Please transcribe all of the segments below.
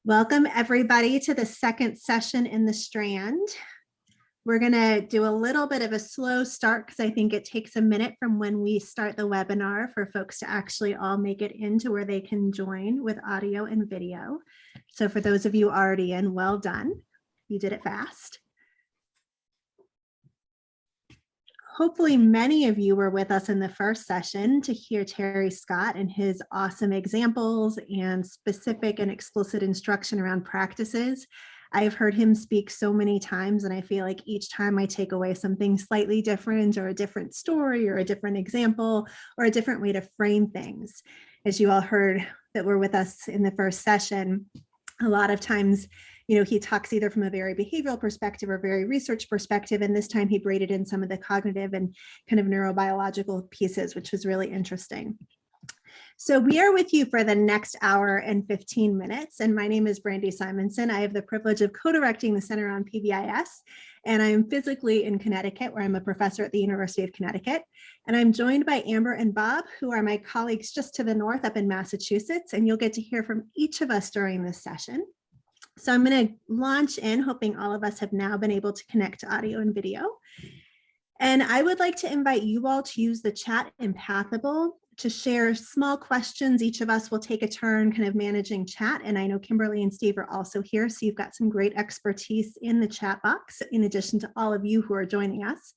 Welcome everybody to the second session in the Strand. We're going to do a little bit of a slow start because I think it takes a minute from when we start the webinar for folks to actually all make it into where they can join with audio and video. So for those of you already in, well done. You did it fast. Hopefully many of you were with us in the first session to hear Terry Scott and his awesome examples and specific and explicit instruction around practices. I've heard him speak so many times, and I feel like each time I take away something slightly different or a different story or a different example or a different way to frame things. As you all heard that were with us in the first session, a lot of times, he talks either from a very behavioral perspective or very research perspective, and this time he braided in some of the cognitive and kind of neurobiological pieces, which was really interesting. So we are with you for the next hour and 15 minutes, and my name is Brandy Simonson. I have the privilege of co-directing the Center on PBIS, and I am physically in Connecticut, where I'm a professor at the University of Connecticut, and I'm joined by Amber and Bob, who are my colleagues just to the north up in Massachusetts, and you'll get to hear from each of us during this session. So I'm going to launch in, hoping all of us have now been able to connect to audio and video. And I would like to invite you all to use the chat in Pathable to share small questions. Each of us will take a turn kind of managing chat. And I know Kimberly and Steve are also here, so you've got some great expertise in the chat box, in addition to all of you who are joining us.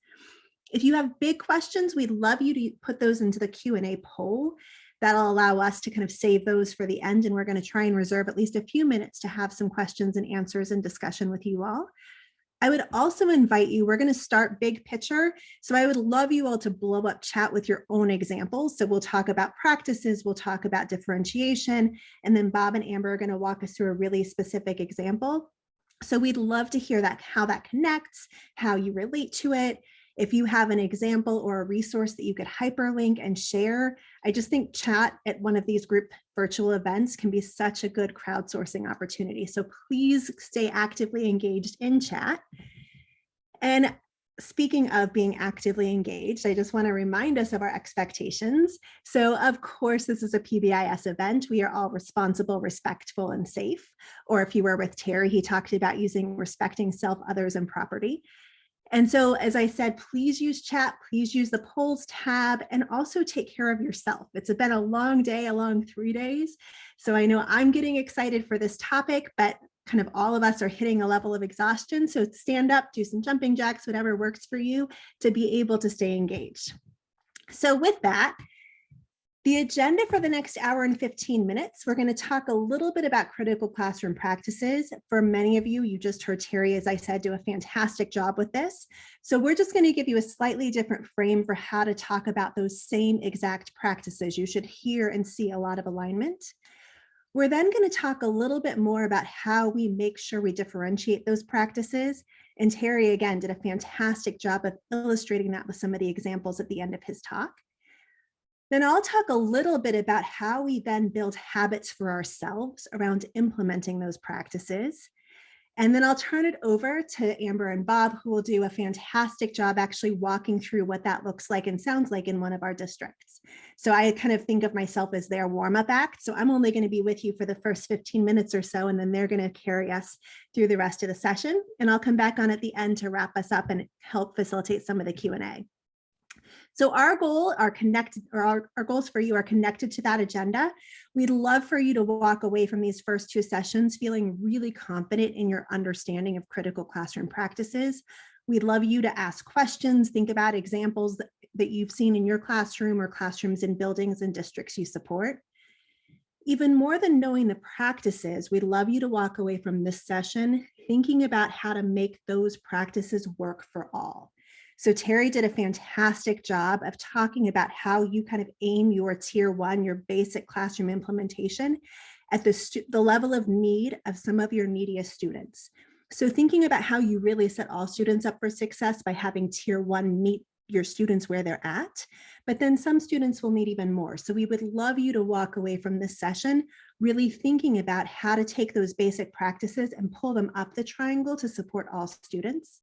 If you have big questions, we'd love you to put those into the Q&A poll. That'll allow us to kind of save those for the end, and we're going to try and reserve at least a few minutes to have some questions and answers and discussion with you all. I would also invite you, we're going to start big picture, so I would love you all to blow up chat with your own examples. So we'll talk about practices, we'll talk about differentiation, and then Bob and Amber are going to walk us through a really specific example. So we'd love to hear that, how that connects, how you relate to it. If you have an example or a resource that you could hyperlink and share, I just think chat at one of these group virtual events can be such a good crowdsourcing opportunity. So please stay actively engaged in chat. And speaking of being actively engaged, I just want to remind us of our expectations. So of course, this is a PBIS event. We are all responsible, respectful, and safe. Or if you were with Terry, he talked about using respecting self, others, and property. And so, as I said, please use chat, please use the polls tab, and also take care of yourself. It's been a long day, a long 3 days. So I know I'm getting excited for this topic, but kind of all of us are hitting a level of exhaustion. So stand up, do some jumping jacks, whatever works for you to be able to stay engaged. So with that, the agenda for the next hour and 15 minutes, we're going to talk a little bit about critical classroom practices. For many of you, you just heard Terry, as I said, do a fantastic job with this. So we're just going to give you a slightly different frame for how to talk about those same exact practices. You should hear and see a lot of alignment. We're then going to talk a little bit more about how we make sure we differentiate those practices. And Terry, again, did a fantastic job of illustrating that with some of the examples at the end of his talk. Then I'll talk a little bit about how we then build habits for ourselves around implementing those practices. And then I'll turn it over to Amber and Bob, who will do a fantastic job actually walking through what that looks like and sounds like in one of our districts. So I kind of think of myself as their warm-up act. So I'm only going to be with you for the first 15 minutes or so, and then they're going to carry us through the rest of the session. And I'll come back on at the end to wrap us up and help facilitate some of the Q&A. So our goals for you are connected to that agenda. We'd love for you to walk away from these first two sessions feeling really confident in your understanding of critical classroom practices. We'd love you to ask questions, think about examples that you've seen in your classroom or classrooms in buildings and districts you support. Even more than knowing the practices, we'd love you to walk away from this session thinking about how to make those practices work for all. So Terry did a fantastic job of talking about how you kind of aim your tier one, your basic classroom implementation at the level of need of some of your neediest students. So thinking about how you really set all students up for success by having tier one meet your students where they're at, but then some students will need even more. So we would love you to walk away from this session really thinking about how to take those basic practices and pull them up the triangle to support all students.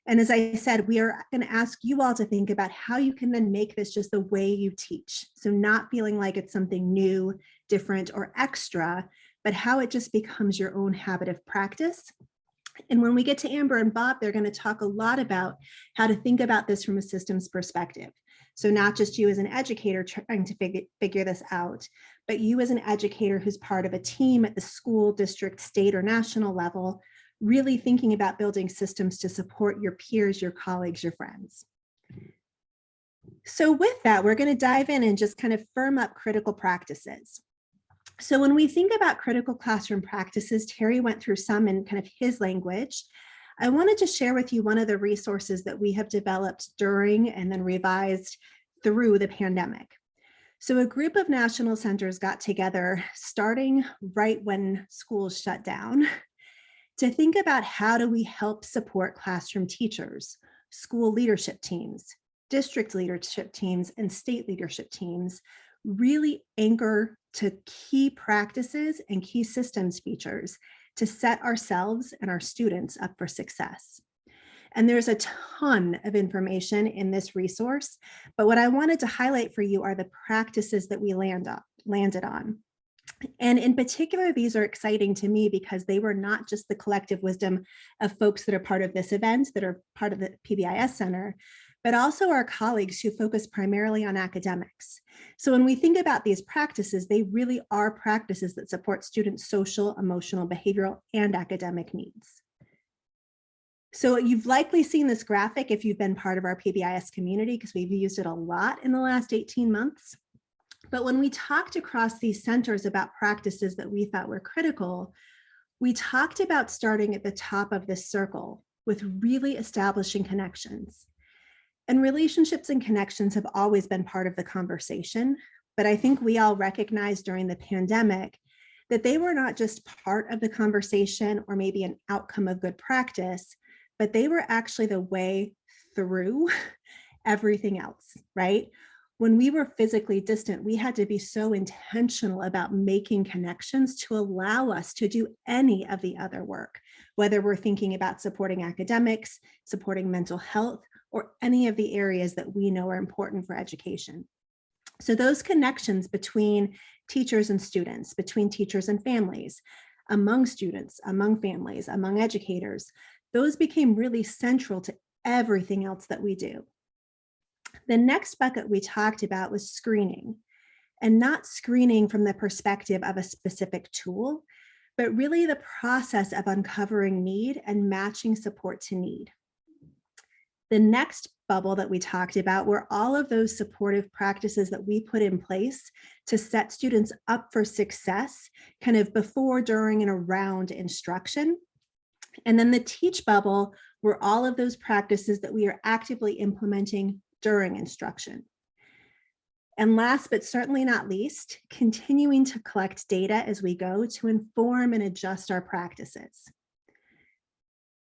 And as I said, we are going to ask you all to think about how you can then make this just the way you teach. So not feeling like it's something new, different, or extra, but how it just becomes your own habit of practice. And when we get to Amber and Bob, they're going to talk a lot about how to think about this from a systems perspective. So not just you as an educator trying to figure this out, but you as an educator who's part of a team at the school, district, state, or national level, really thinking about building systems to support your peers, your colleagues, your friends. So with that, we're going to dive in and just kind of firm up critical practices. So when we think about critical classroom practices, Terry went through some in kind of his language. I wanted to share with you one of the resources that we have developed during and then revised through the pandemic. So a group of national centers got together starting right when schools shut down to think about how do we help support classroom teachers, school leadership teams, district leadership teams, and state leadership teams really anchor to key practices and key systems features to set ourselves and our students up for success. And there's a ton of information in this resource, but what I wanted to highlight for you are the practices that we landed on. And in particular, these are exciting to me because they were not just the collective wisdom of folks that are part of this event, that are part of the PBIS Center, but also our colleagues who focus primarily on academics. So when we think about these practices, they really are practices that support students' social, emotional, behavioral, and academic needs. So you've likely seen this graphic if you've been part of our PBIS community, because we've used it a lot in the last 18 months. But when we talked across these centers about practices that we thought were critical, we talked about starting at the top of this circle with really establishing connections. And relationships and connections have always been part of the conversation, but I think we all recognized during the pandemic that they were not just part of the conversation or maybe an outcome of good practice, but they were actually the way through everything else, right? When we were physically distant, we had to be so intentional about making connections to allow us to do any of the other work, whether we're thinking about supporting academics, supporting mental health, or any of the areas that we know are important for education. So those connections between teachers and students, between teachers and families, among students, among families, among educators, those became really central to everything else that we do. The next bucket we talked about was screening, and not screening from the perspective of a specific tool, but really the process of uncovering need and matching support to need. The next bubble that we talked about were all of those supportive practices that we put in place to set students up for success, kind of before, during, and around instruction. And then the teach bubble were all of those practices that we are actively implementing during instruction. And last, but certainly not least, continuing to collect data as we go to inform and adjust our practices.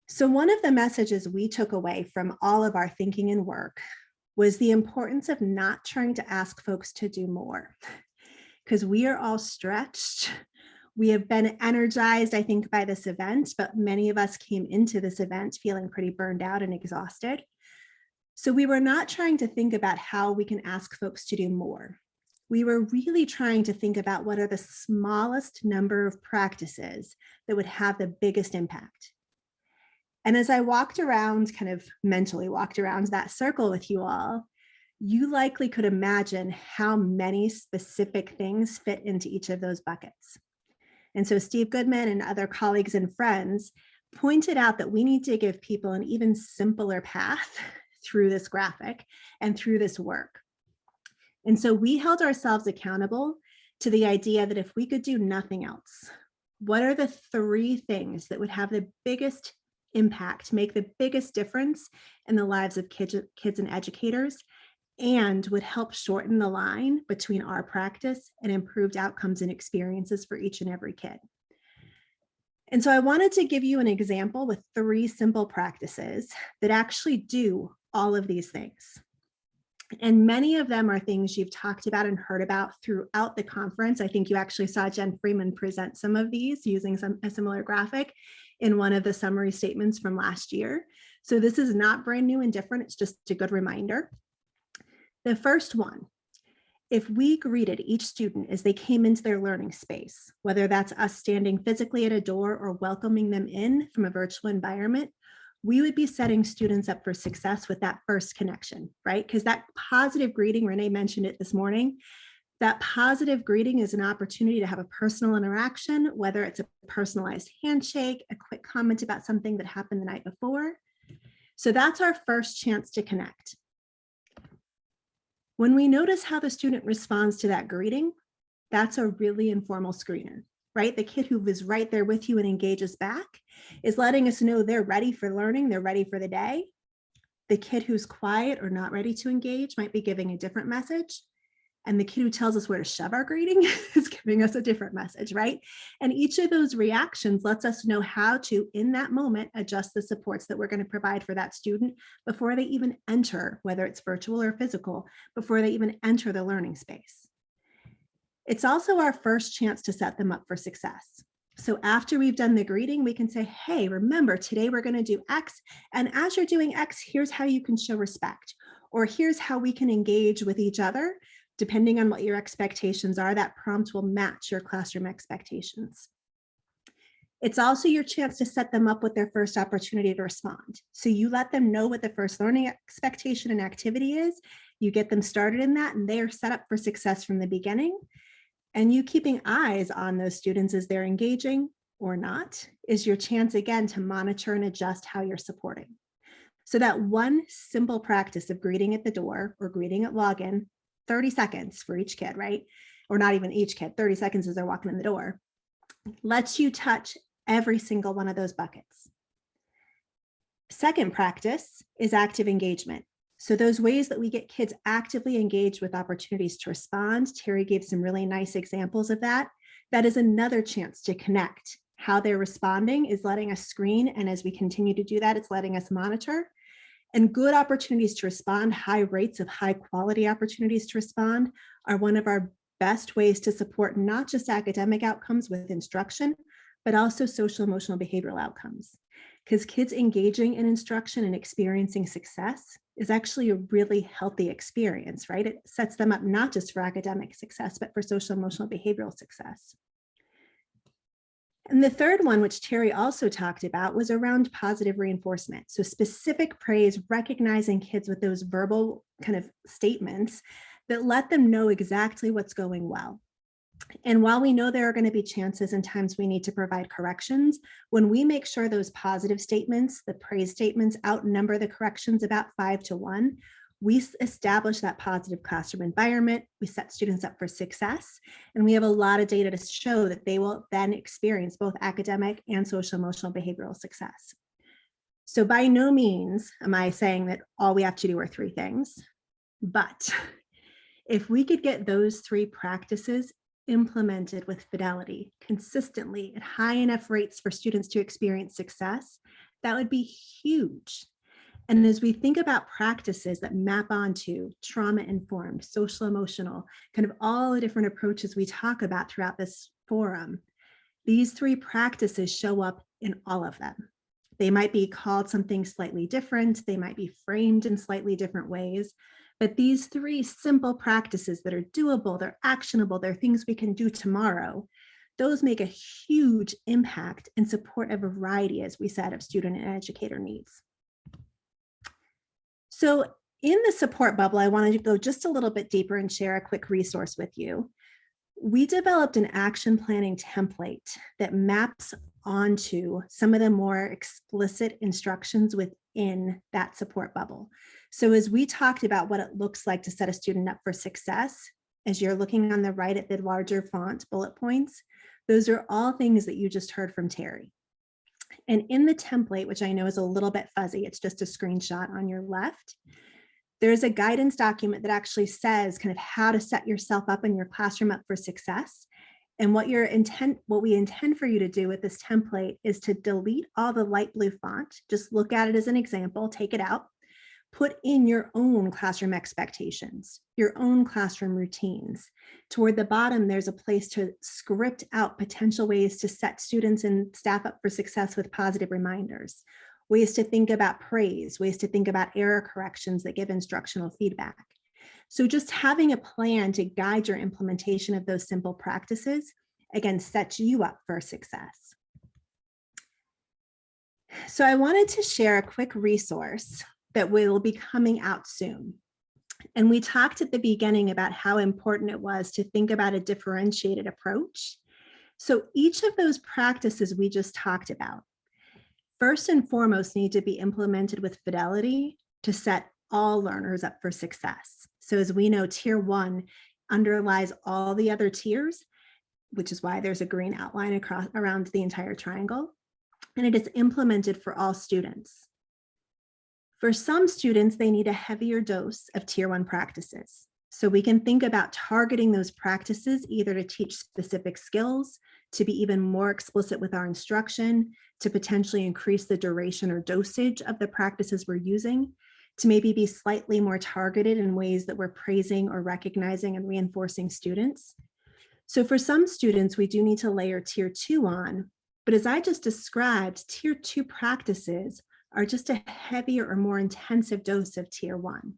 So one of the messages we took away from all of our thinking and work was the importance of not trying to ask folks to do more, because we are all stretched. We have been energized, I think, by this event, but many of us came into this event feeling pretty burned out and exhausted. So we were not trying to think about how we can ask folks to do more. We were really trying to think about what are the smallest number of practices that would have the biggest impact. And as I walked around, kind of mentally walked around that circle with you all, you likely could imagine how many specific things fit into each of those buckets. And so Steve Goodman and other colleagues and friends pointed out that we need to give people an even simpler path through this graphic and through this work. And so we held ourselves accountable to the idea that if we could do nothing else, what are the 3 things that would have the biggest impact, make the biggest difference in the lives of kids and educators, and would help shorten the line between our practice and improved outcomes and experiences for each and every kid. And so I wanted to give you an example with 3 simple practices that actually do all of these things. And many of them are things you've talked about and heard about throughout the conference. I think you actually saw Jen Freeman present some of these using a similar graphic in one of the summary statements from last year. So this is not brand new and different. It's just a good reminder. The first one If we greeted each student as they came into their learning space, whether that's us standing physically at a door or welcoming them in from a virtual environment, we would be setting students up for success with that first connection, right? Because that positive greeting, Renee mentioned it this morning, that positive greeting is an opportunity to have a personal interaction, whether it's a personalized handshake, a quick comment about something that happened the night before. So that's our first chance to connect. When we notice how the student responds to that greeting, that's a really informal screener, right? The kid who is right there with you and engages back is letting us know they're ready for learning, they're ready for the day. The kid who's quiet or not ready to engage might be giving a different message. And the kid who tells us where to shove our greeting is giving us a different message, right? And each of those reactions lets us know how to, in that moment, adjust the supports that we're going to provide for that student before they even enter, whether it's virtual or physical, before they even enter the learning space. It's also our first chance to set them up for success. So after we've done the greeting, we can say, hey, remember, today we're going to do X. And as you're doing X, here's how you can show respect, or here's how we can engage with each other. Depending on what your expectations are, that prompt will match your classroom expectations. It's also your chance to set them up with their first opportunity to respond. So you let them know what the first learning expectation and activity is, you get them started in that, and they are set up for success from the beginning. And you keeping eyes on those students as they're engaging or not is your chance again to monitor and adjust how you're supporting. So that one simple practice of greeting at the door or greeting at login, 30 seconds for each kid, right? Or not even each kid, 30 seconds as they're walking in the door, lets you touch every single one of those buckets. Second practice is active engagement. So those ways that we get kids actively engaged with opportunities to respond, Terry gave some really nice examples of that. That is another chance to connect. How they're responding is letting us screen, and as we continue to do that, it's letting us monitor. And good opportunities to respond, high rates of high quality opportunities to respond, are one of our best ways to support not just academic outcomes with instruction, but also social emotional behavioral outcomes. Because kids engaging in instruction and experiencing success is actually a really healthy experience, right? It sets them up not just for academic success, but for social emotional behavioral success. And the third one, which Terry also talked about, was around positive reinforcement. So specific praise, recognizing kids with those verbal kind of statements that let them know exactly what's going well. And while we know there are going to be chances and times we need to provide corrections, when we make sure those positive statements, the praise statements, outnumber the corrections about 5-1, we establish that positive classroom environment, we set students up for success, and we have a lot of data to show that they will then experience both academic and social emotional behavioral success. So by no means am I saying that all we have to do are 3 things, but if we could get those 3 practices implemented with fidelity, consistently at high enough rates for students to experience success, that would be huge. And as we think about practices that map onto trauma-informed, social emotional, kind of all the different approaches we talk about throughout this forum, these 3 practices show up in all of them. They might be called something slightly different, they might be framed in slightly different ways, but these 3 simple practices that are doable, they're actionable, they're things we can do tomorrow, those make a huge impact and support a variety, as we said, of student and educator needs. So in the support bubble, I wanted to go just a little bit deeper and share a quick resource with you. We developed an action planning template that maps onto some of the more explicit instructions within that support bubble. So as we talked about what it looks like to set a student up for success, as you're looking on the right at the larger font bullet points, those are all things that you just heard from Terry. And in the template, which I know is a little bit fuzzy, it's just a screenshot on your left, there's a guidance document that actually says kind of how to set yourself up in your classroom up for success. And what we intend for you to do with this template is to delete all the light blue font. Just look at it as an example, take it out, put in your own classroom expectations, your own classroom routines. Toward the bottom, there's a place to script out potential ways to set students and staff up for success with positive reminders, ways to think about praise, ways to think about error corrections that give instructional feedback. So just having a plan to guide your implementation of those simple practices, again, sets you up for success. So I wanted to share a quick resource that will be coming out soon. And we talked at the beginning about how important it was to think about a differentiated approach. So each of those practices we just talked about, first and foremost, need to be implemented with fidelity to set all learners up for success. So as we know, tier 1 underlies all the other tiers, which is why there's a green outline around the entire triangle, and it is implemented for all students. For some students, they need a heavier dose of tier 1 practices. So we can think about targeting those practices either to teach specific skills, to be even more explicit with our instruction, to potentially increase the duration or dosage of the practices we're using, to maybe be slightly more targeted in ways that we're praising or recognizing and reinforcing students. So for some students, we do need to layer tier 2 on, but as I just described, tier 2 practices are just a heavier or more intensive dose of tier 1.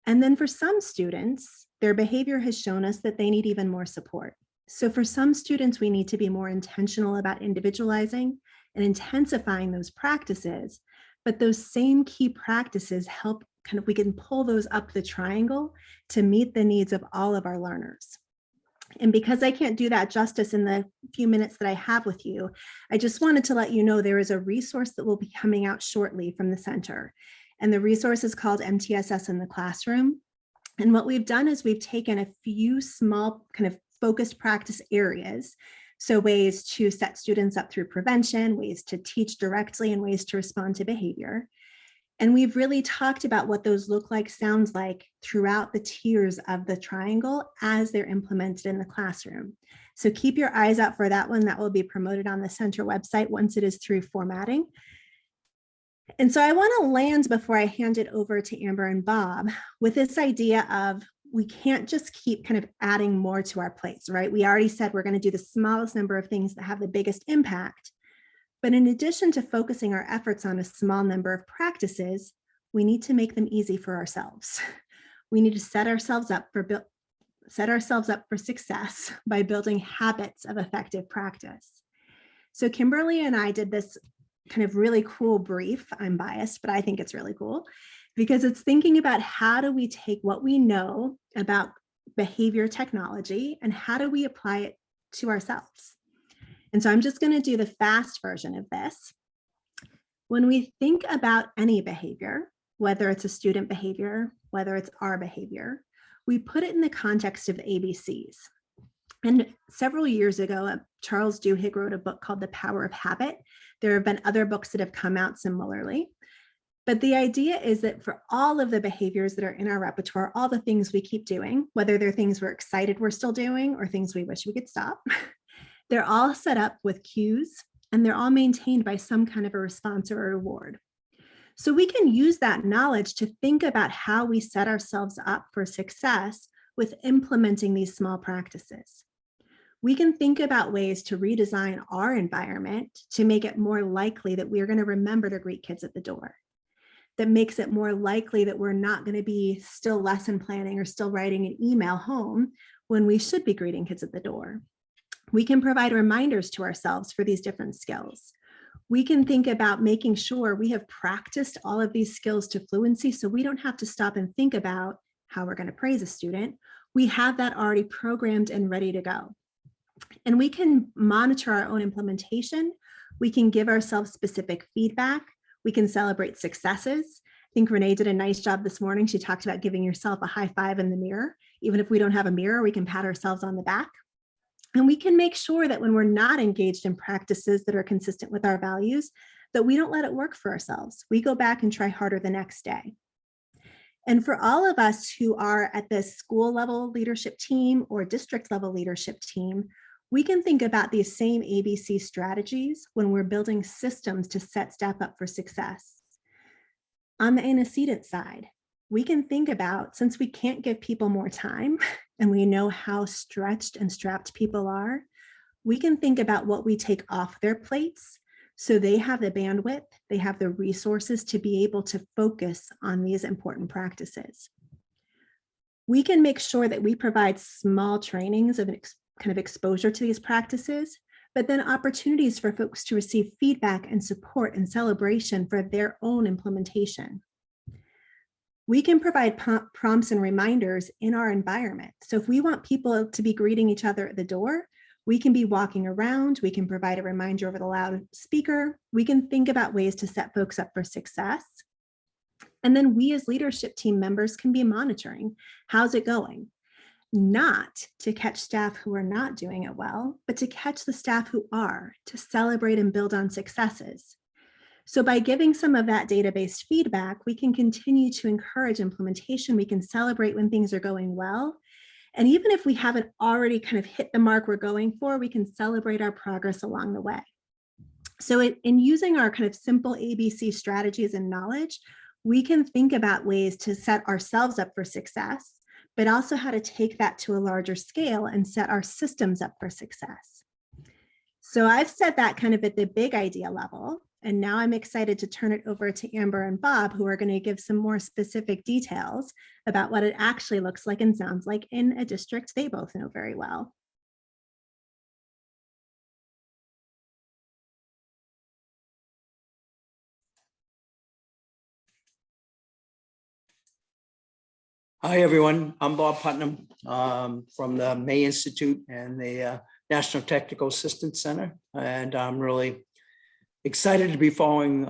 And then for some students, their behavior has shown us that they need even more support. So for some students, we need to be more intentional about individualizing and intensifying those practices, but those same key practices help we can pull those up the triangle to meet the needs of all of our learners. And because I can't do that justice in the few minutes that I have with you, I just wanted to let you know there is a resource that will be coming out shortly from the center. And the resource is called MTSS in the Classroom. And what we've done is we've taken a few small focused practice areas. So ways to set students up through prevention, ways to teach directly, and ways to respond to behavior. And we've really talked about what those look like, sounds like throughout the tiers of the triangle as they're implemented in the classroom. So keep your eyes out for that one. That will be promoted on the center website once it is through formatting. And so I want to land before I hand it over to Amber and Bob with this idea of we can't just keep adding more to our plates, right? We already said we're going to do the smallest number of things that have the biggest impact. But in addition to focusing our efforts on a small number of practices, we need to make them easy for ourselves. We need to set ourselves up for success by building habits of effective practice. So Kimberly and I did this really cool brief. I'm biased, but I think it's really cool because it's thinking about how do we take what we know about behavior technology and how do we apply it to ourselves. And so I'm just going to do the fast version of this. When we think about any behavior, whether it's a student behavior, whether it's our behavior, we put it in the context of the ABCs. And several years ago, Charles Duhigg wrote a book called The Power of Habit. There have been other books that have come out similarly. But the idea is that for all of the behaviors that are in our repertoire, all the things we keep doing, whether they're things we're excited we're still doing or things we wish we could stop, they're all set up with cues and they're all maintained by some kind of a response or a reward. So we can use that knowledge to think about how we set ourselves up for success with implementing these small practices. We can think about ways to redesign our environment to make it more likely that we're going to remember to greet kids at the door. That makes it more likely that we're not going to be still lesson planning or still writing an email home when we should be greeting kids at the door. We can provide reminders to ourselves for these different skills. We can think about making sure we have practiced all of these skills to fluency so we don't have to stop and think about how we're going to praise a student. We have that already programmed and ready to go. And we can monitor our own implementation. We can give ourselves specific feedback. We can celebrate successes. I think Renee did a nice job this morning. She talked about giving yourself a high five in the mirror. Even if we don't have a mirror, we can pat ourselves on the back. And we can make sure that when we're not engaged in practices that are consistent with our values, that we don't let it work for ourselves. We go back and try harder the next day. And for all of us who are at the school level leadership team or district level leadership team, we can think about these same ABC strategies when we're building systems to set staff up for success. On the antecedent side, we can think about, since we can't give people more time and we know how stretched and strapped people are, we can think about what we take off their plates so they have the bandwidth, they have the resources to be able to focus on these important practices. We can make sure that we provide small trainings of kind of exposure to these practices, but then opportunities for folks to receive feedback and support and celebration for their own implementation. We can provide prompts and reminders in our environment. So if we want people to be greeting each other at the door, we can be walking around, we can provide a reminder over the loudspeaker, we can think about ways to set folks up for success. And then we as leadership team members can be monitoring, how's it going? Not to catch staff who are not doing it well, but to catch the staff who are, to celebrate and build on successes. So by giving some of that data-based feedback, we can continue to encourage implementation. We can celebrate when things are going well. And even if we haven't already kind of hit the mark we're going for, we can celebrate our progress along the way. So in using our kind of simple ABC strategies and knowledge, we can think about ways to set ourselves up for success, but also how to take that to a larger scale and set our systems up for success. So I've said that kind of at the big idea level. And now I'm excited to turn it over to Amber and Bob, who are going to give some more specific details about what it actually looks like and sounds like in a district they both know very well. Hi, everyone. I'm Bob Putnam from the May Institute and the National Technical Assistance Center. And I'm really excited to be following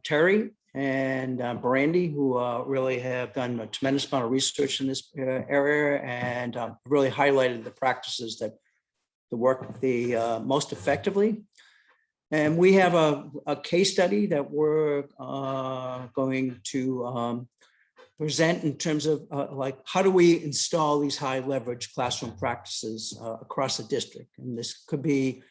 Terry and Brandy, who really have done a tremendous amount of research in this area and really highlighted the practices that work the most effectively. And we have a case study that we're going to present in terms of like, how do we install these high leverage classroom practices across the district? And this could be,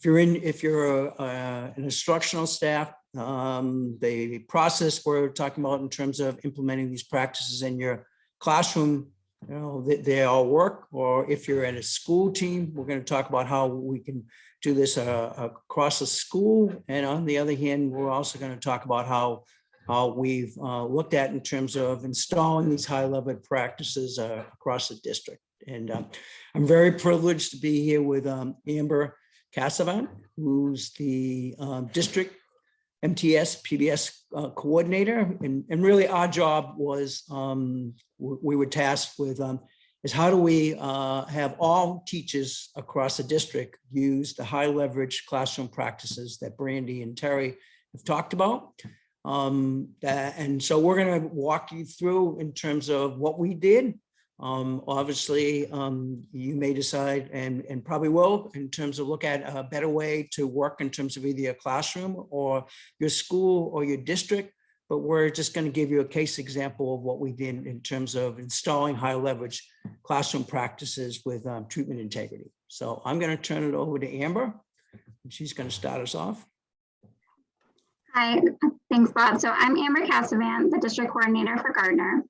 if you're an instructional staff, the process we're talking about in terms of implementing these practices in your classroom, you know, they all work. Or if you're at a school team, we're going to talk about how we can do this across the school. And on the other hand, we're also going to talk about how we've looked at in terms of installing these high level practices across the district. And I'm very privileged to be here with Amber Casavan, who's the district MTS PBIS coordinator. And really our job was, we were tasked with is how do we have all teachers across the district use the high leverage classroom practices that Brandy and Terry have talked about. And so we're going to walk you through in terms of what we did. Obviously, you may decide and probably will in terms of look at a better way to work in terms of either your classroom or your school or your district. But we're just going to give you a case example of what we did in terms of installing high leverage classroom practices with treatment integrity. So I'm going to turn it over to Amber, and she's going to start us off. Hi, thanks, Bob. So I'm Amber Casavan, the district coordinator for Gardner.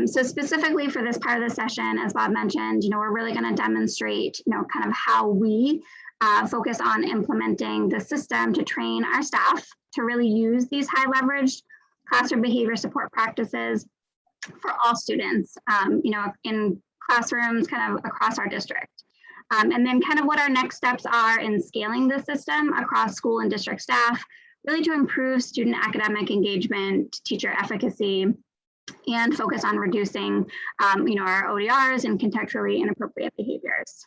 So specifically for this part of the session, as Bob mentioned, we're really going to demonstrate, kind of how we focus on implementing the system to train our staff to really use these high leveraged classroom behavior support practices for all students, in classrooms kind of across our district. And then kind of what our next steps are in scaling the system across school and district staff, really to improve student academic engagement, teacher efficacy, and focus on reducing, our ODRs and contextually inappropriate behaviors.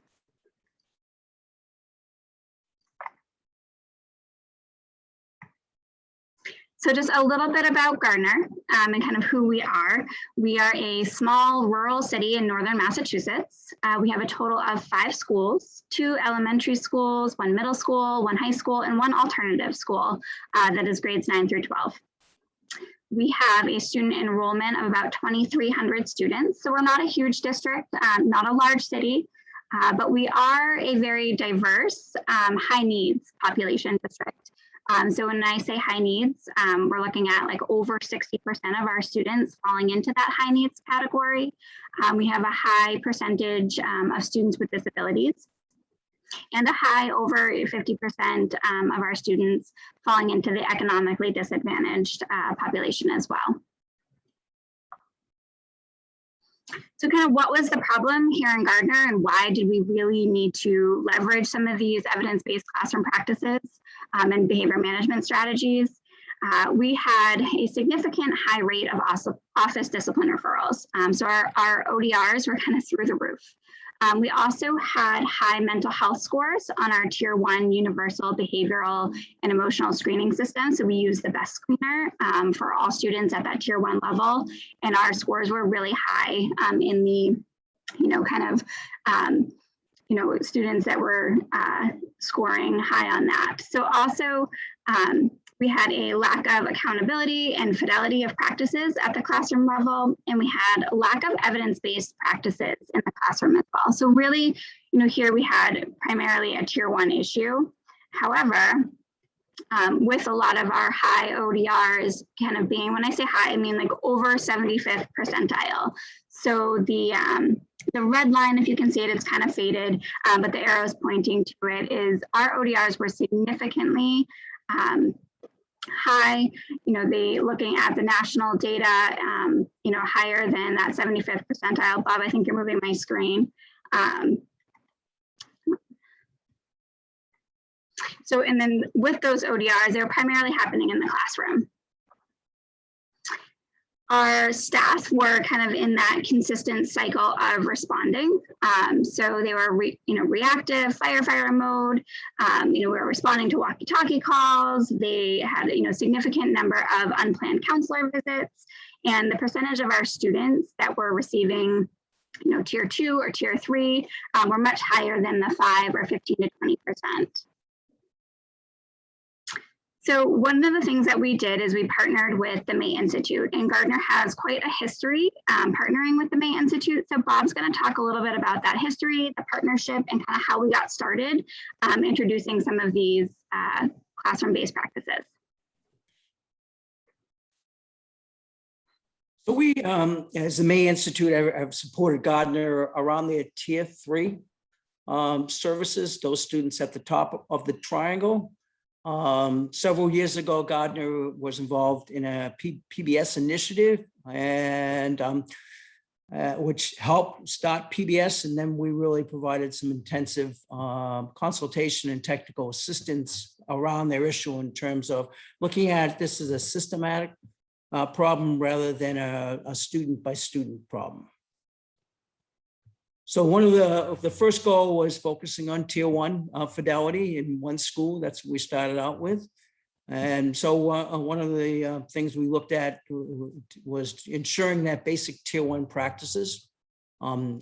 So just a little bit about Gardner and kind of who we are. We are a small rural city in northern Massachusetts. We have a total of 5 schools, 2 elementary schools, 1 middle school, 1 high school, and 1 alternative school that is grades 9 through 12. We have a student enrollment of about 2,300 students. So we're not a huge district, not a large city, but we are a very diverse, high needs population district. So when I say high needs, we're looking at like over 60% of our students falling into that high needs category. We have a high percentage of students with disabilities and a high over 50% of our students falling into the economically disadvantaged population as well. So kind of what was the problem here in Gardner, and why did we really need to leverage some of these evidence-based classroom practices and behavior management strategies? We had a significant high rate of office discipline referrals. So our ODRs were kind of through the roof. We also had high mental health scores on our Tier 1 universal behavioral and emotional screening system. So we use the BEST screener for all students at that Tier 1 level. And our scores were really high in the, students that were scoring high on that. So also, we had a lack of accountability and fidelity of practices at the classroom level, and we had a lack of evidence-based practices in the classroom as well. So really, here we had primarily a Tier 1 issue. However, with a lot of our high ODRs kind of being, when I say high, I mean like over 75th percentile. So the red line, if you can see it, it's kind of faded, but the arrows pointing to it is our ODRs were significantly high, they looking at the national data, higher than that 75th percentile. Bob, I think you're moving my screen. So, and then with those ODRs, they're primarily happening in the classroom. Our staff were kind of in that consistent cycle of responding. So they were, reactive firefighter mode. We were responding to walkie-talkie calls. They had, significant number of unplanned counselor visits, and the percentage of our students that were receiving, Tier 2 or Tier 3 were much higher than the 5 or 15 to 20%. So one of the things that we did is we partnered with the May Institute, and Gardner has quite a history partnering with the May Institute. So Bob's going to talk a little bit about that history, the partnership, and kind of how we got started introducing some of these classroom-based practices. So we, as the May Institute, have supported Gardner around their Tier 3 services, those students at the top of the triangle. Several years ago, Gardner was involved in a PBIS initiative, and which helped start PBIS, and then we really provided some intensive consultation and technical assistance around their issue in terms of looking at this as a systematic problem rather than a student-by-student problem. So one of the first goal was focusing on Tier 1 fidelity in one school. That's what we started out with. And so one of the things we looked at was ensuring that basic Tier 1 practices.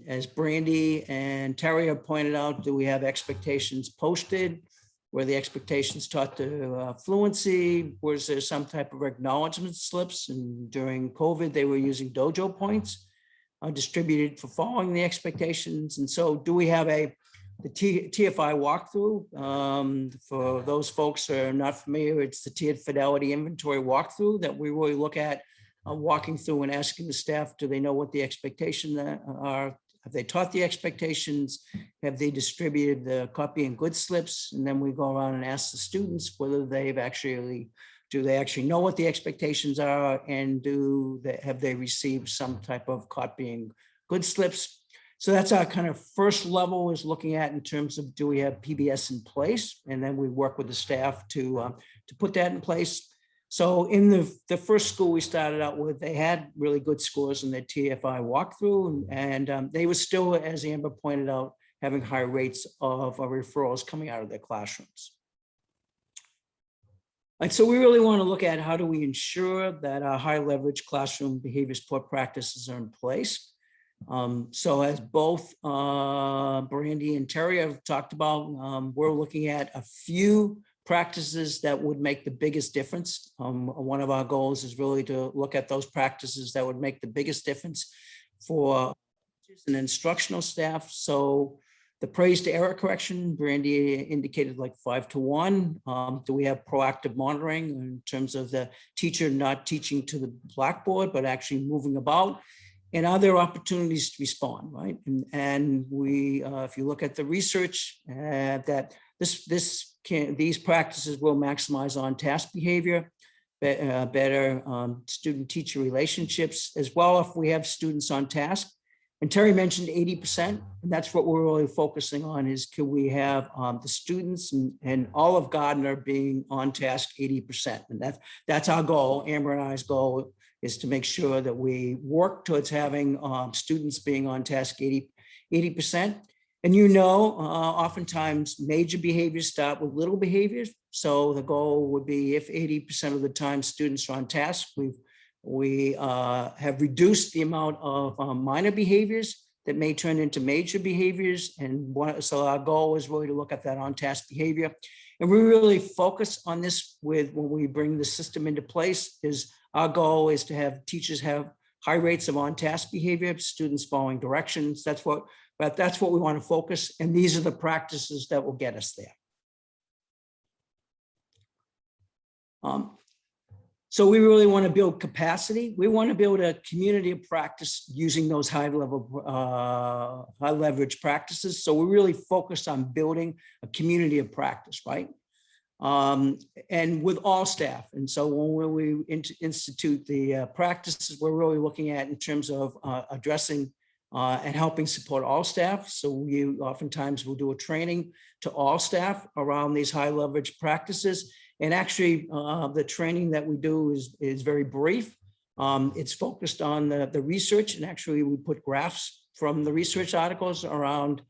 As Brandy and Terry have pointed out, do we have expectations posted? Were the expectations taught to fluency? Was there some type of acknowledgement slips? And during COVID, they were using dojo points distributed for following the expectations. And so do we have the TFI walkthrough? For those folks who are not familiar, it's the tiered fidelity inventory walkthrough that we really look at walking through and asking the staff, do they know what the expectations are? Have they taught the expectations? Have they distributed the copy and good slips? And then we go around and ask the students whether do they actually know what the expectations are, and have they received some type of copying good slips? So that's our kind of first level, is looking at in terms of, do we have PBIS in place? And then we work with the staff to put that in place. So in the first school we started out with, they had really good scores in their TFI walkthrough, and they were still, as Amber pointed out, having high rates of referrals coming out of their classrooms. And so we really want to look at, how do we ensure that our high leverage classroom behavior support practices are in place? So as both Brandy and Terry have talked about, we're looking at a few practices that would make the biggest difference. One of our goals is really to look at those practices that would make the biggest difference for teachers and instructional staff. So the praise to error correction, Brandy indicated like 5 to 1. Do we have proactive monitoring in terms of the teacher not teaching to the blackboard, but actually moving about? And are there opportunities to respond, right? And we, if you look at the research, that these practices will maximize on-task behavior, better student-teacher relationships, as well if we have students on task And Terry mentioned 80%, and that's what we're really focusing on is can we have the students and all of Gardner being on task 80%. And that's our goal. Amber and I's goal is to make sure that we work towards having students being on task 80%. And oftentimes major behaviors start with little behaviors. So the goal would be if 80% of the time students are on task, we have reduced the amount of minor behaviors that may turn into major behaviors. And so our goal is really to look at that on-task behavior. And we really focus on this when we bring the system into place is our goal is to have teachers have high rates of on-task behavior, students following directions. That's what we want to focus. And these are the practices that will get us there. So we really want to build capacity. We want to build a community of practice using those high leverage practices. So we really focus on building a community of practice, right? And with all staff. And so when we institute the practices, we're really looking at in terms of addressing and helping support all staff. So we oftentimes will do a training to all staff around these high leverage practices. And actually, the training that we do is very brief. It's focused on the research, and actually we put graphs from the research articles around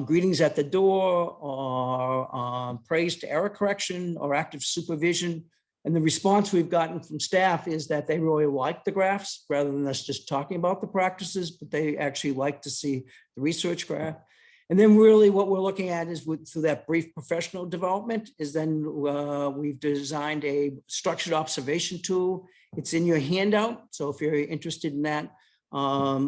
greetings at the door, or praise to error correction, or active supervision. And the response we've gotten from staff is that they really like the graphs rather than us just talking about the practices, but they actually like to see the research graph. And then really what we're looking at is through that brief professional development is then we've designed a structured observation tool. It's in your handout. So if you're interested in that,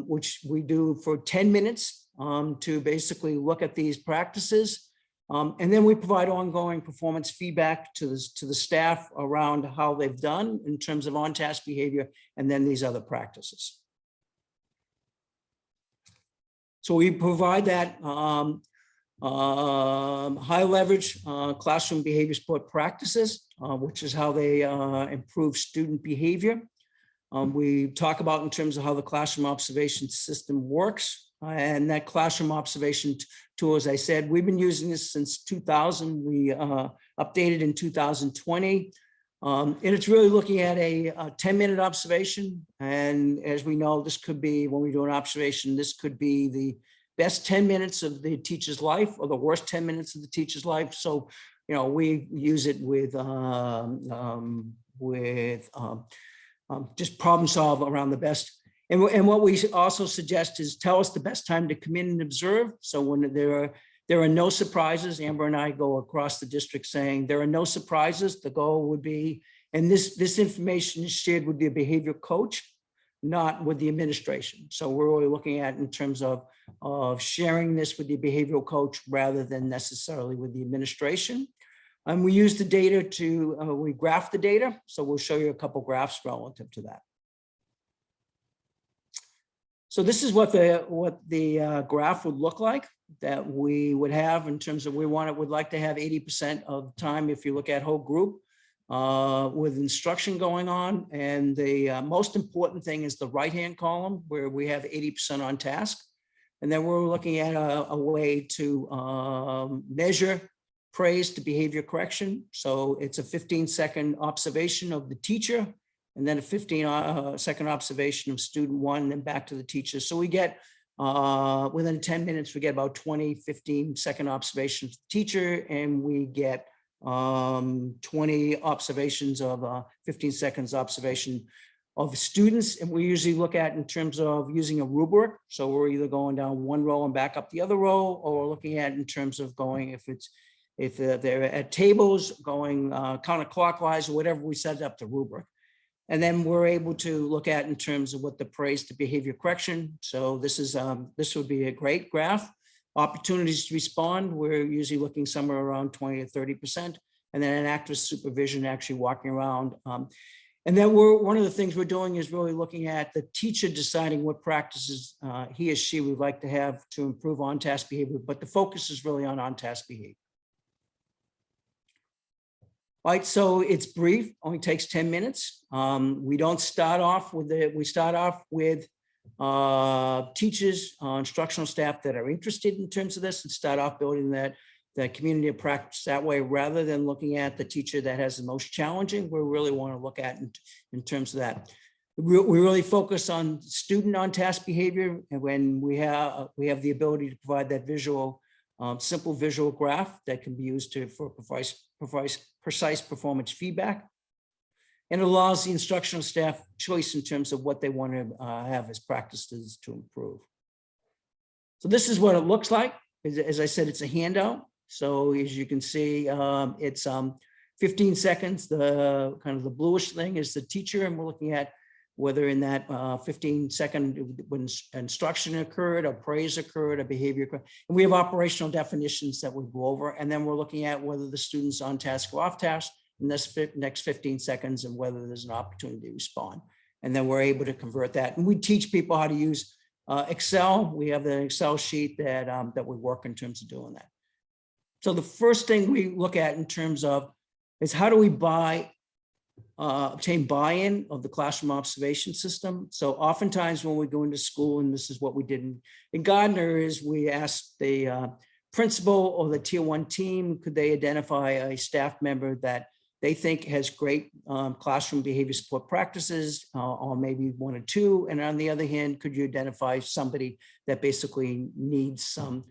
which we do for 10 minutes to basically look at these practices. And then we provide ongoing performance feedback to the staff around how they've done in terms of on-task behavior and then these other practices. So we provide that high leverage classroom behavior support practices, which is how they improve student behavior. We talk about in terms of how the classroom observation system works. And that classroom observation tool, as I said, we've been using this since 2000. We updated in 2020. And it's really looking at a 10-minute observation. And as we know, this could be, when we do an observation, this could be the best 10 minutes of the teacher's life or the worst 10 minutes of the teacher's life. So, we use it with just problem solve around the best. And what we also suggest is tell us the best time to come in and observe. So when there are no surprises, Amber and I go across the district saying there are no surprises. The goal would be, and this information is shared with the behavior coach, not with the administration. So we're really looking at in terms of sharing this with the behavioral coach rather than necessarily with the administration. And we use the data we graph the data. So we'll show you a couple graphs relative to that. So this is what the graph would look like that we would have in terms of would like to have 80% of the time if you look at whole group with instruction going on. And the most important thing is the right-hand column where we have 80% on task. And then we're looking at a way to measure praise to behavior correction. So it's a 15-second observation of the teacher, and then a 15-second observation of student one, and then back to the teacher. So we get, within 10 minutes, we get about 20, 15-second observations of the teacher, and we get 20 observations of 15 seconds observation of students. And we usually look at in terms of using a rubric. So we're either going down one row and back up the other row, or we're looking at in terms of going, if they're at tables, going counterclockwise or whatever, we set up the rubric. And then we're able to look at in terms of what the praise to behavior correction. So this would be a great graph. Opportunities to respond, we're usually looking somewhere around 20 to 30%. And then an active supervision, actually walking around. And then one of the things we're doing is really looking at the teacher deciding what practices he or she would like to have to improve on-task behavior, but the focus is really on on-task behavior. Right, so it's brief, only takes 10 minutes. We don't start off with it. We start off with teachers, instructional staff that are interested in terms of this and start off building that community of practice that way, rather than looking at the teacher that has the most challenging. We really want to look at in terms of that. We really focus on student on-task behavior, and when we have the ability to provide that visual, simple visual graph that can be used for precise performance feedback, and it allows the instructional staff choice in terms of what they want to have as practices to improve. So this is what it looks like. As I said, it's a handout. So as you can see, it's 15 seconds. The kind of the bluish thing is the teacher, and we're looking at whether in that 15-second when instruction occurred, or praise occurred, or behavior occurred. And we have operational definitions that we go over, and then we're looking at whether the student's on task or off task in this next 15 seconds, and whether there's an opportunity to respond. And then we're able to convert that. And we teach people how to use Excel. We have an Excel sheet that we work in terms of doing that. So the first thing we look at in terms of is how do we obtain buy-in of the classroom observation system. So oftentimes when we go into school, and this is what we did in Gardner, is we asked the principal or the tier 1 team, could they identify a staff member that they think has great classroom behavior support practices, or maybe 1 or 2. And on the other hand, could you identify somebody that basically needs some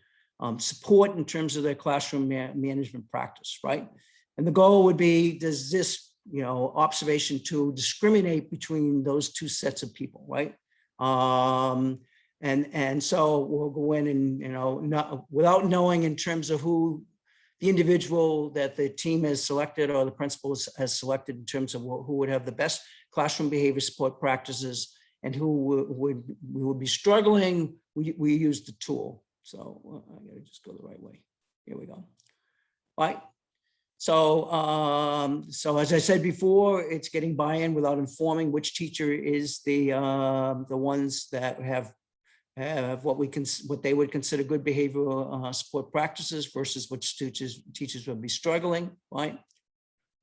support in terms of their classroom management practice, right? And the goal would be, does this observation to discriminate between those 2 sets of people, right? And so we'll go in and, not without knowing in terms of who the individual that the team has selected or the principal has selected in terms of who would have the best classroom behavior support practices and who would be struggling, we use the tool. So I gotta just go the right way. Here we go. All right. So, so as I said before, it's getting buy-in without informing which teacher is the ones that have what they would consider good behavioral support practices versus which teachers would be struggling, right?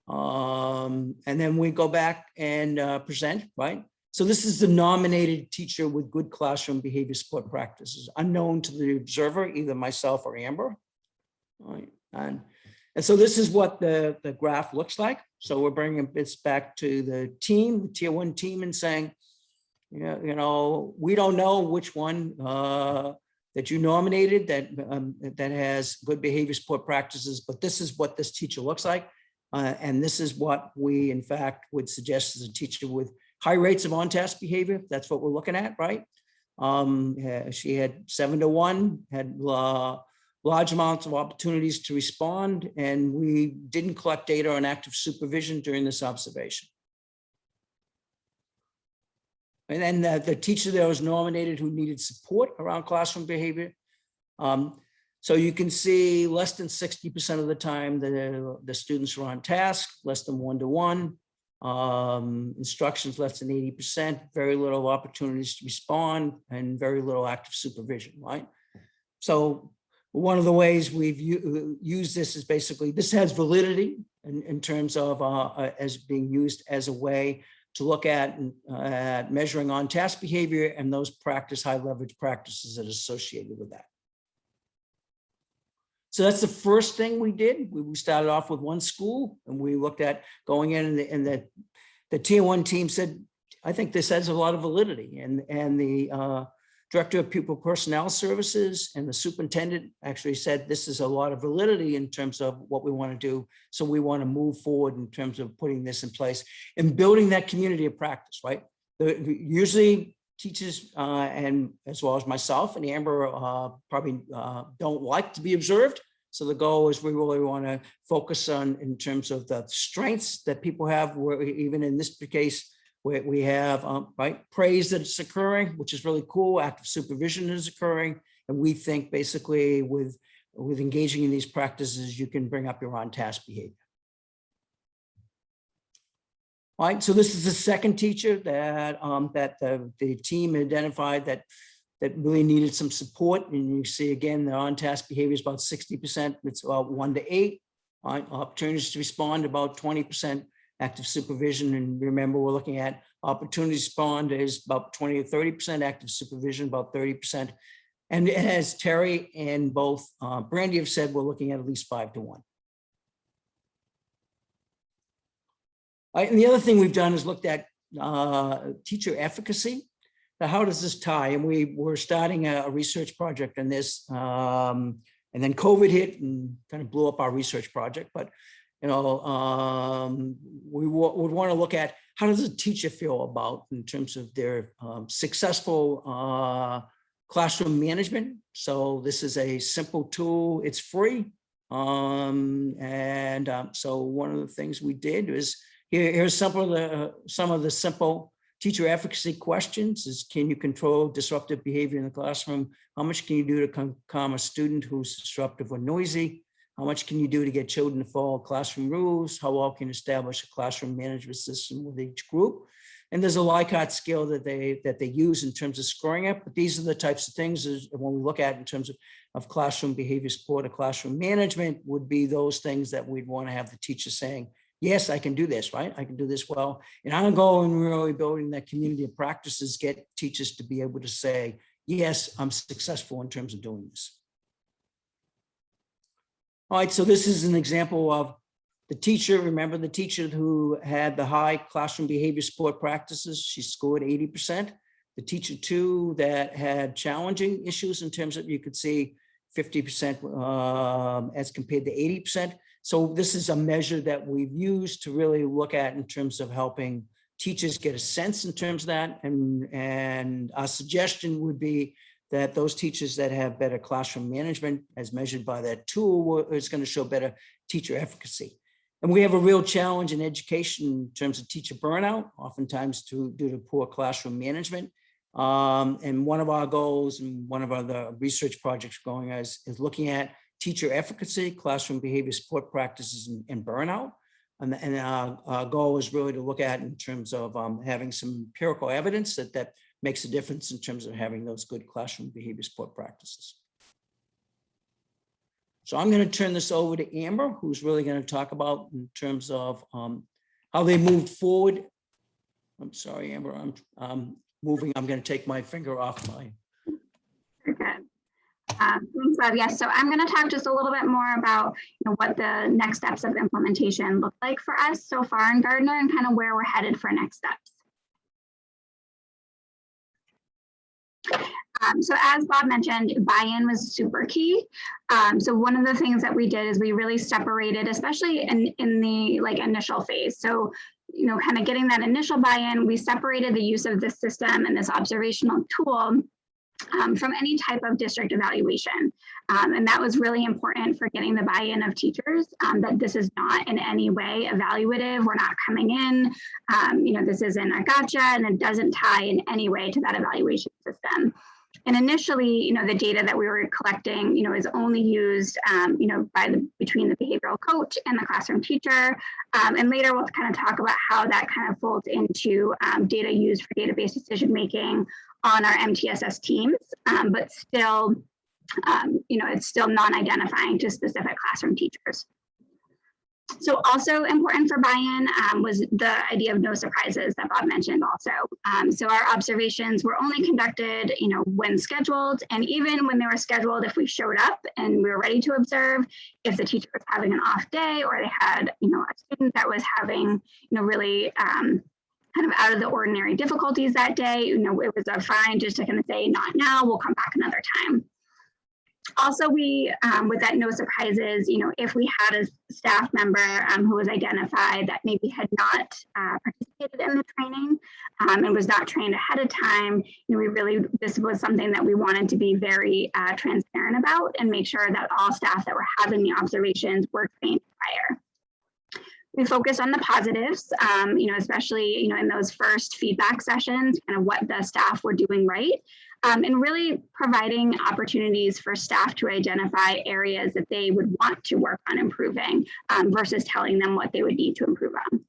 And then we go back and present, right? So this is the nominated teacher with good classroom behavior support practices, unknown to the observer, either myself or Amber, right? And so this is what the graph looks like. So we're bringing this back to the team, the tier 1 team, and saying, we don't know which one that you nominated that has good behavior support practices, but this is what this teacher looks like. And this is what we, in fact, would suggest as a teacher with high rates of on-task behavior. That's what we're looking at, right? She had 7 to 1, had large amounts of opportunities to respond, and we didn't collect data on active supervision during this observation. And then the teacher that was nominated who needed support around classroom behavior. So you can see less than 60% of the time the students were on task, less than 1 to 1. Instructions less than 80%, very little opportunities to respond, and very little active supervision, right? So one of the ways we've used this is basically, this has validity in terms of as being used as a way to look at measuring on-task behavior and those high leverage practices that are associated with that. So that's the first thing we did. We started off with 1 school, and we looked at going in, and the tier 1 team said, I think this has a lot of validity. And the director of pupil personnel services and the superintendent actually said, this is a lot of validity in terms of what we want to do. So we want to move forward in terms of putting this in place and building that community of practice, right? Usually teachers and as well as myself and Amber probably don't like to be observed. So the goal is we really want to focus on in terms of the strengths that people have, where even in this case, we have praise that it's occurring, which is really cool. Active supervision is occurring. And we think basically with engaging in these practices, you can bring up your on-task behavior. All right, so this is the second teacher that the team identified that really needed some support. And you see again, the on-task behavior is about 60%. It's about 1 to 8. Opportunities to respond about 20%. active supervision. And remember, we're looking at opportunity respond is about 20 or 30%, active supervision about 30%. And as Terry and both Brandy have said, we're looking at least 5 to 1. And the other thing we've done is looked at teacher efficacy. Now, how does this tie? And we were starting a research project on this, and then COVID hit and kind of blew up our research project. But we would want to look at how does a teacher feel about in terms of their successful classroom management. So this is a simple tool. It's free, so one of the things we did was here's some of the simple teacher efficacy questions is, can you control disruptive behavior in the classroom? How much can you do to calm a student who's disruptive or noisy? How much can you do to get children to follow classroom rules? How well can you establish a classroom management system with each group? And there's a Likert scale that they use in terms of scoring it. But these are the types of things when we look at in terms of classroom behavior support or classroom management would be those things that we'd want to have the teacher saying, yes, I can do this, right? I can do this well. And I'm going really building that community of practices, get teachers to be able to say, yes, I'm successful in terms of doing this. All right, so this is an example of the teacher. Remember the teacher who had the high classroom behavior support practices, she scored 80%. The teacher too that had challenging issues in terms of, you could see 50% as compared to 80%. So this is a measure that we've used to really look at in terms of helping teachers get a sense in terms of that. And our suggestion would be that those teachers that have better classroom management as measured by that tool is going to show better teacher efficacy. And we have a real challenge in education in terms of teacher burnout, oftentimes due to poor classroom management. And one of our goals and one of the research projects going is looking at teacher efficacy, classroom behavior support practices, and burnout. And our goal is really to look at in terms of having some empirical evidence that makes a difference in terms of having those good classroom behavior support practices. So I'm going to turn this over to Amber, who's really going to talk about in terms of how they moved forward. I'm sorry, Amber, I'm moving. I'm going to take my finger off my. Okay. Thanks, Bob. Yes, so I'm going to talk just a little bit more about what the next steps of implementation look like for us so far in Gardner and kind of where we're headed for next steps. So as Bob mentioned, buy-in was super key. So one of the things that we did is we really separated, especially in the initial phase. So, kind of getting that initial buy-in, we separated the use of this system and this observational tool from any type of district evaluation. And that was really important for getting the buy-in of teachers, that this is not in any way evaluative. We're not coming in, this isn't a gotcha, and it doesn't tie in any way to that evaluation system. And initially, the data that we were collecting, is only used, between the behavioral coach and the classroom teacher. And later we'll kind of talk about how that kind of folds into data used for database decision-making on our MTSS teams, but still, it's still non-identifying to specific classroom teachers. So also important for buy-in was the idea of no surprises that Bob mentioned also. So our observations were only conducted, when scheduled, and even when they were scheduled, if we showed up and we were ready to observe, if the teacher was having an off day or they had, a student that was having, really kind of out of the ordinary difficulties that day, it was a fine just to kind of say, not now, we'll come back another time. Also, we, with that no surprises, if we had a staff member who was identified that maybe had not participated in the training and was not trained ahead of time, this was something that we wanted to be very transparent about and make sure that all staff that were having the observations were trained prior. We focus on the positives, especially, in those first feedback sessions, kind of what the staff were doing right, and really providing opportunities for staff to identify areas that they would want to work on improving versus telling them what they would need to improve on.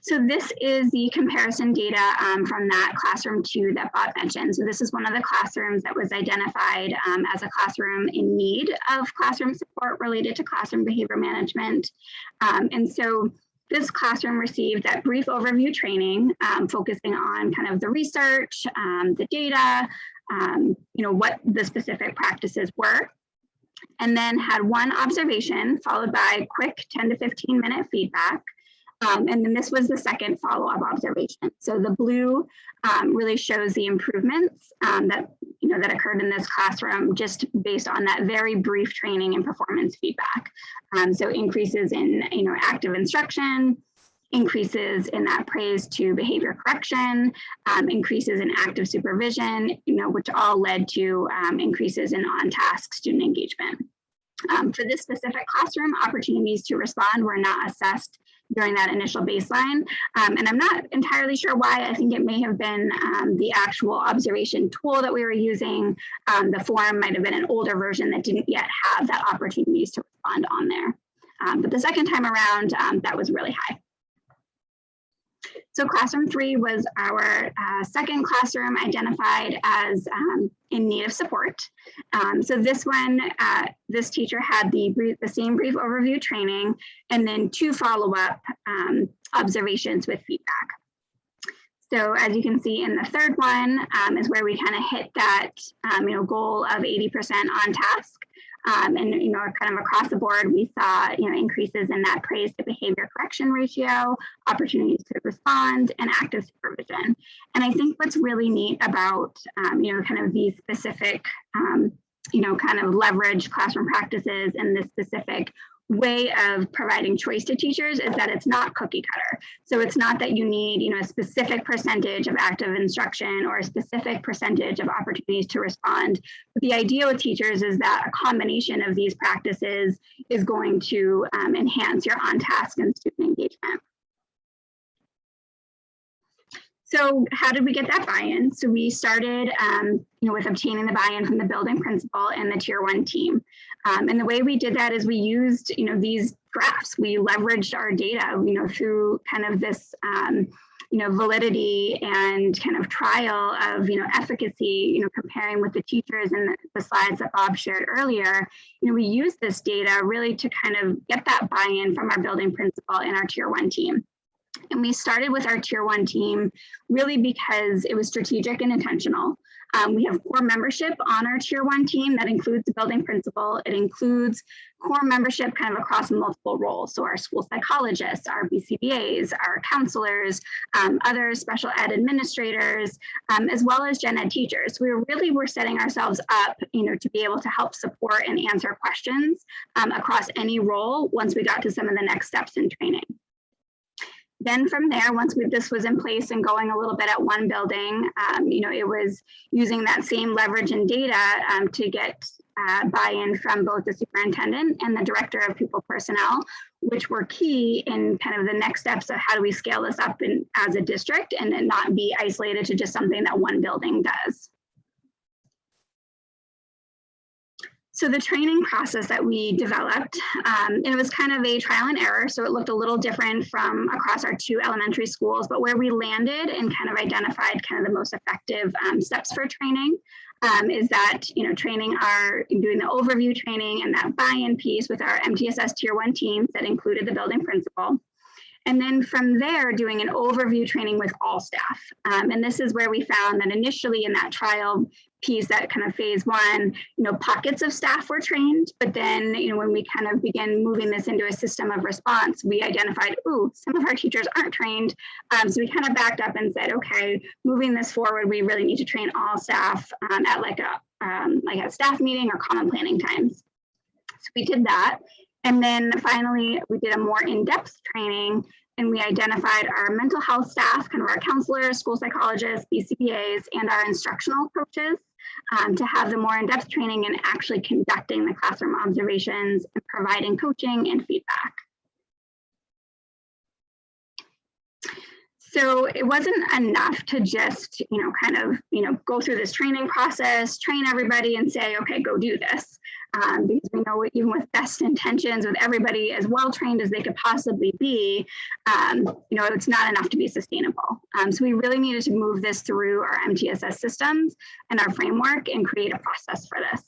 So this is the comparison data from that classroom 2 that Bob mentioned. So this is one of the classrooms that was identified as a classroom in need of classroom support related to classroom behavior management. And so this classroom received that brief overview training, focusing on kind of the research, the data, what the specific practices were, and then had one observation followed by quick 10 to 15 minute feedback. And then this was the second follow-up observation. So the blue really shows the improvements that occurred in this classroom just based on that very brief training and performance feedback. So increases in active instruction, increases in that praise to behavior correction, increases in active supervision, which all led to increases in on-task student engagement. For this specific classroom, opportunities to respond were not assessed during that initial baseline. And I'm not entirely sure why. I think it may have been the actual observation tool that we were using. The form might have been an older version that didn't yet have that opportunities to respond on there. But the second time around, that was really high. So classroom 3 was our second classroom identified as in need of support. So this one, this teacher had the same brief overview training and then 2 follow-up observations with feedback. So as you can see in the third one is where we kind of hit that goal of 80% on task. And kind of across the board, we saw increases in that praise to behavior correction ratio, opportunities to respond, and active supervision. And I think what's really neat about kind of these specific kind of leverage classroom practices and this specific way of providing choice to teachers is that it's not cookie cutter. So it's not that you need a specific percentage of active instruction or a specific percentage of opportunities to respond. But the idea with teachers is that a combination of these practices is going to enhance your on-task and student engagement. So how did we get that buy-in? So we started with obtaining the buy-in from the building principal and the tier 1 team. And the way we did that is we used these graphs. We leveraged our data through kind of this validity and kind of trial of efficacy, comparing with the teachers and the slides that Bob shared earlier. We used this data really to kind of get that buy-in from our building principal and our tier 1 team. And we started with our tier 1 team really because it was strategic and intentional. We have core membership on our tier 1 team that includes the building principal. It includes core membership kind of across multiple roles. So our school psychologists, our BCBAs, our counselors, other special ed administrators, as well as gen ed teachers. We really were setting ourselves up, to be able to help support and answer questions across any role once we got to some of the next steps in training. Then from there, once this was in place and going a little bit at one building, it was using that same leverage and data to get buy-in from both the superintendent and the director of pupil personnel, which were key in kind of the next steps of how do we scale this up as a district and then not be isolated to just something that one building does. So the training process that we developed, it was kind of a trial and error. So it looked a little different from across our 2 elementary schools, but where we landed and kind of identified kind of the most effective steps for training is that, doing the overview training and that buy-in piece with our MTSS tier 1 teams that included the building principal. And then from there, doing an overview training with all staff. And this is where we found that initially in that trial piece, that kind of phase 1, pockets of staff were trained. But then, when we kind of began moving this into a system of response, we identified, some of our teachers aren't trained. So we kind of backed up and said, okay, moving this forward, we really need to train all staff at like a staff meeting or common planning times. So we did that. And then finally, we did a more in-depth training and we identified our mental health staff, kind of our counselors, school psychologists, BCBAs, and our instructional coaches to have the more in-depth training and actually conducting the classroom observations and providing coaching and feedback. So it wasn't enough to just, go through this training process, train everybody and say, okay, go do this. Because we know even with best intentions, with everybody as well trained as they could possibly be, it's not enough to be sustainable. So we really needed to move this through our MTSS systems and our framework and create a process for this.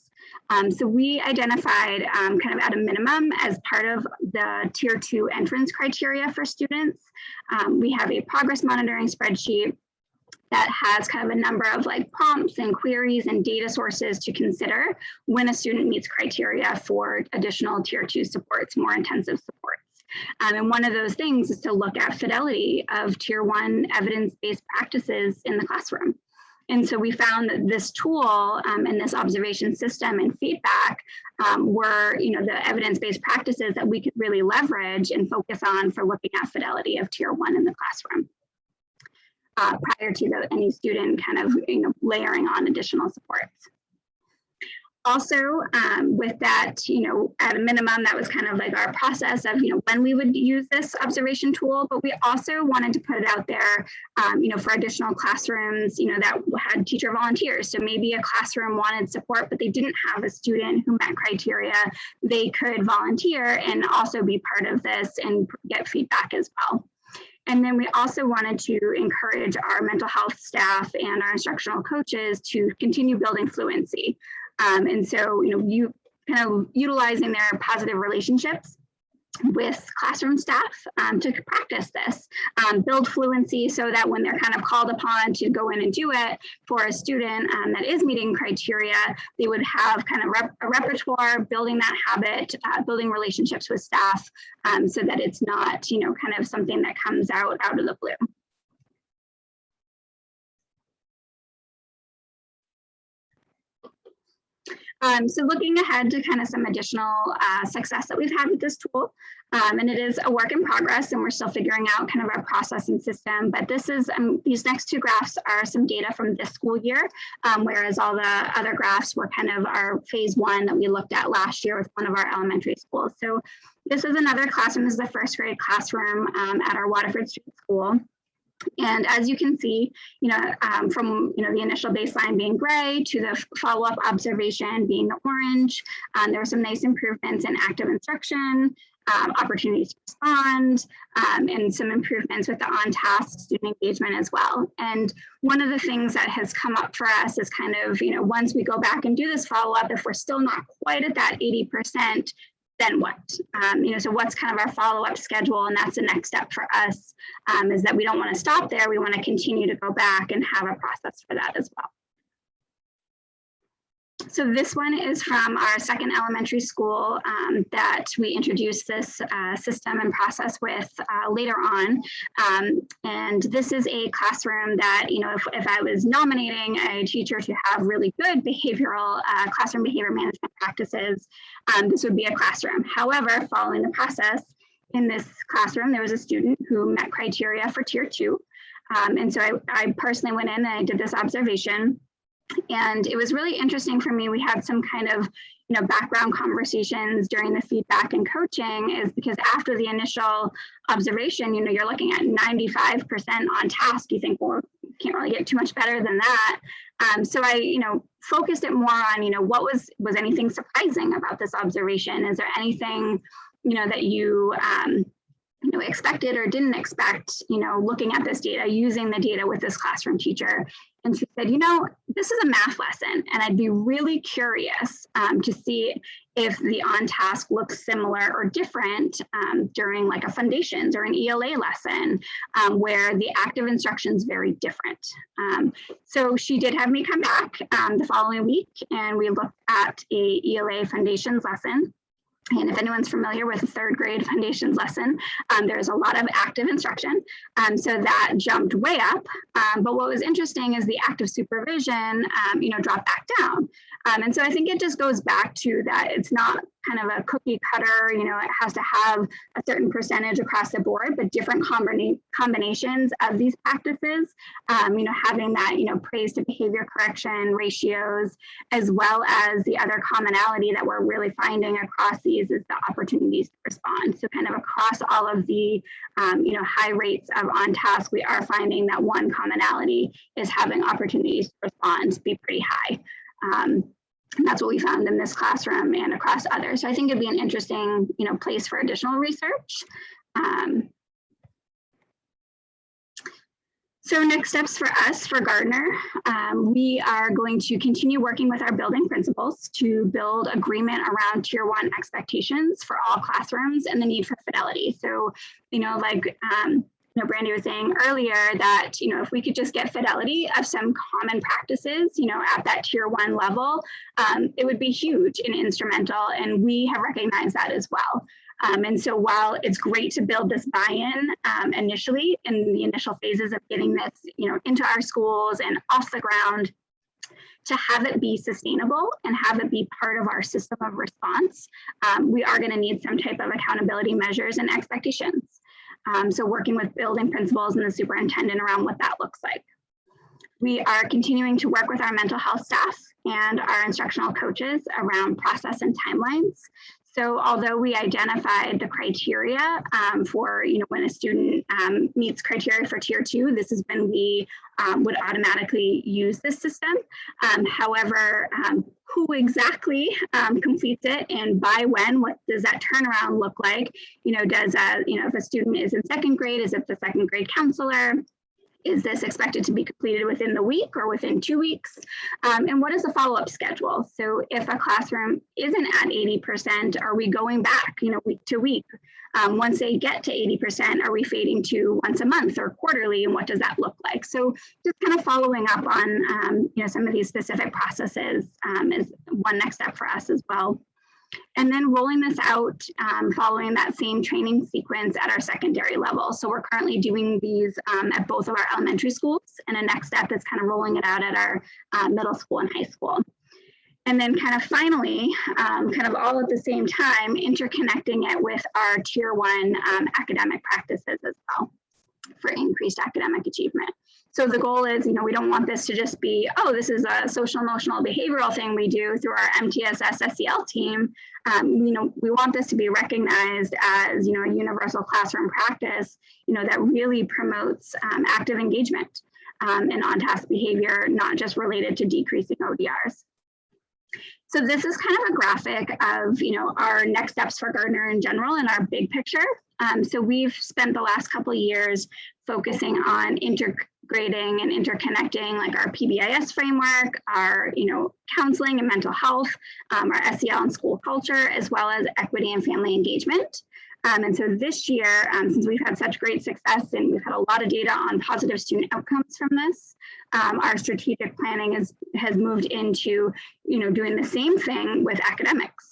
So we identified kind of at a minimum as part of the Tier 2 entrance criteria for students. We have a progress monitoring spreadsheet that has kind of a number of like prompts and queries and data sources to consider when a student meets criteria for additional Tier 2 supports, more intensive supports. And one of those things is to look at fidelity of Tier 1 evidence-based practices in the classroom. And so we found that this tool and this observation system and feedback were, the evidence-based practices that we could really leverage and focus on for looking at fidelity of Tier 1 in the classroom prior to any student kind of, layering on additional supports. Also, with that, at a minimum, that was kind of like our process of, when we would use this observation tool, but we also wanted to put it out there, for additional classrooms, that had teacher volunteers. So maybe a classroom wanted support, but they didn't have a student who met criteria. They could volunteer and also be part of this and get feedback as well. And then we also wanted to encourage our mental health staff and our instructional coaches to continue building fluency. And so, you kind of utilizing their positive relationships with classroom staff to practice this, build fluency so that when they're kind of called upon to go in and do it for a student that is meeting criteria, they would have kind of a repertoire, building that habit, building relationships with staff so that it's not, kind of something that comes out of the blue. So looking ahead to kind of some additional success that we've had with this tool, and it is a work in progress and we're still figuring out kind of our process and system, but this is, these next two graphs are some data from this school year, whereas all the other graphs were kind of our phase 1 that we looked at last year with one of our elementary schools. So this is another classroom, this is the first grade classroom at our Waterford Street School. And as you can see, from the initial baseline being gray to the follow-up observation being the orange, there were some nice improvements in active instruction, opportunities to respond, and some improvements with the on-task student engagement as well. And one of the things that has come up for us is kind of, once we go back and do this follow-up, if we're still not quite at that 80%, then what? So what's kind of our follow-up schedule? And that's the next step for us, is that we don't want to stop there. We want to continue to go back and have a process for that as well. So this one is from our second elementary school that we introduced this system and process with later on. And this is a classroom that, if I was nominating a teacher to have really good behavioral classroom behavior management practices, this would be a classroom. However, following the process in this classroom, there was a student who met criteria for Tier 2. And so I personally went in and I did this observation. And it was really interesting for me. We had some kind of, background conversations during the feedback and coaching, is because after the initial observation, you're looking at 95% on task. You think, well, can't really get too much better than that. So I, focused it more on, what was anything surprising about this observation? Is there anything, that you, expected or didn't expect, looking at this data, using the data with this classroom teacher? And she said, this is a math lesson, and I'd be really curious to see if the on-task looks similar or different during like a foundations or an ELA lesson where the active instruction is very different. So she did have me come back the following week, and we looked at a ELA foundations lesson. And if anyone's familiar with a third grade foundations lesson, there's a lot of active instruction. So that jumped way up. But what was interesting is the active supervision, dropped back down. And so I think it just goes back to that it's not kind of a cookie cutter, you know, it has to have a certain percentage across the board, but different combinations of these practices, you know, having that, you know, praise to behavior correction ratios, as well as the other commonality that we're really finding across these is the opportunities to respond. So kind of across all of the, you know, high rates of on task, we are finding that one commonality is having opportunities to respond to be pretty high. And that's what we found in this classroom and across others. So I think it'd be an interesting, you know, place for additional research. So next steps for us, for Gardner, we are going to continue working with our building principals to build agreement around Tier 1 expectations for all classrooms and the need for fidelity. So, you know, like, you know, Brandy was saying earlier that, you know, if we could just get fidelity of some common practices, you know, at that Tier 1 level, it would be huge and instrumental. And we have recognized that as well. And so while it's great to build this buy-in initially in the initial phases of getting this, you know, into our schools and off the ground, to have it be sustainable and have it be part of our system of response, we are going to need some type of accountability measures and expectations. So working with building principals and the superintendent around what that looks like. We are continuing to work with our mental health staff and our instructional coaches around process and timelines. So although we identified the criteria for, you know, when a student meets criteria for Tier 2, this is when we would automatically use this system. However, who exactly completes it and by when, what does that turnaround look like? You know, does, you know, if a student is in second grade, is it the second grade counselor? Is this expected to be completed within the week or within 2 weeks? And what is the follow-up schedule? So if a classroom isn't at 80%, are we going back, you know, week to week? Once they get to 80%, are we fading to once a month or quarterly? And what does that look like? So just kind of following up on, you know, some of these specific processes is one next step for us as well. And then rolling this out following that same training sequence at our secondary level. So we're currently doing these at both of our elementary schools, and a next step is kind of rolling it out at our middle school and high school. And then kind of finally, kind of all at the same time, interconnecting it with our Tier 1 academic practices as well for increased academic achievement. So the goal is, you know, we don't want this to just be, oh, this is a social emotional behavioral thing we do through our MTSS SEL team. You know, we want this to be recognized as, you know, a universal classroom practice, you know, that really promotes active engagement and on-task behavior, not just related to decreasing ODRs. So this is kind of a graphic of, you know, our next steps for Gardner in general and our big picture. So we've spent the last couple of years focusing on integrating and interconnecting like our PBIS framework, our, you know, counseling and mental health, our SEL and school culture, as well as equity and family engagement. And so this year, since we've had such great success and we've had a lot of data on positive student outcomes from this, our strategic planning has moved into, you know, doing the same thing with academics.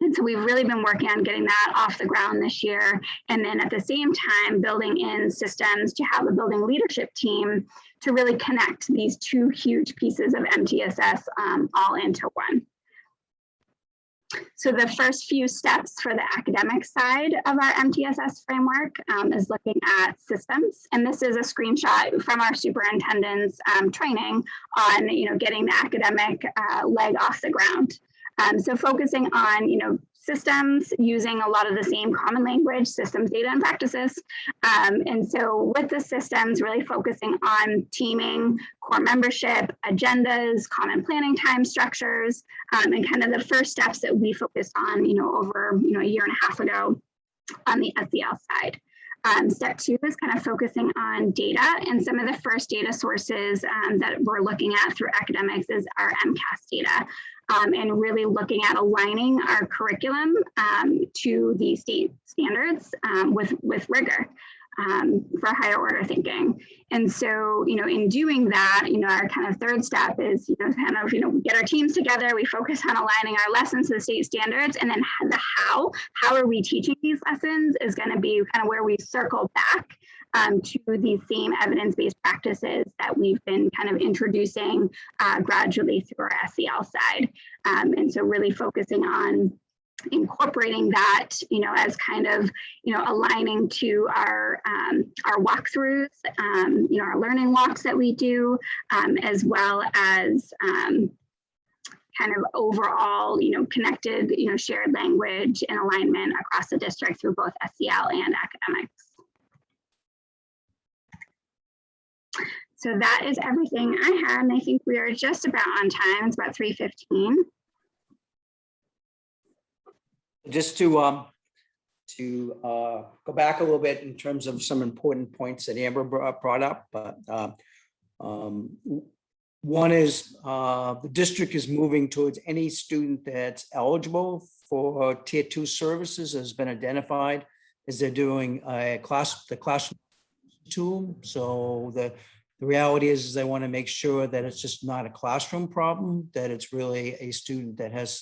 And so we've really been working on getting that off the ground this year. And then at the same time, building in systems to have a building leadership team to really connect these two huge pieces of MTSS all into one. So the first few steps for the academic side of our MTSS framework is looking at systems. And this is a screenshot from our superintendent's training on, you know, getting the academic leg off the ground. So focusing on, you know, systems, using a lot of the same common language, systems, data, and practices. And so with the systems, really focusing on teaming, core membership, agendas, common planning time structures, and kind of the first steps that we focused on, you know, over, you know, a year and a half ago on the SEL side. Step 2 is kind of focusing on data, and some of the first data sources that we're looking at through academics is our MCAS data. And really looking at aligning our curriculum to the state standards with rigor for higher order thinking. And so, you know, in doing that, you know, our kind of third step is, you know, kind of, you know, get our teams together, we focus on aligning our lessons to the state standards, and then the how are we teaching these lessons is going to be kind of where we circle back to these same evidence-based practices that we've been kind of introducing gradually through our SEL side. And so really focusing on incorporating that, as kind of, aligning to our walkthroughs, our learning walks that we do, as well as kind of overall, connected, shared language and alignment across the district through both SEL and academics. So that is everything I had, and I think we are just about on time. It's about 3:15. Just to go back a little bit in terms of some important points that Amber brought up, but one is the district is moving towards any student that's eligible for Tier 2 services has been identified as they're doing the classroom tool. So the reality is they want to make sure that it's just not a classroom problem, that it's really a student that has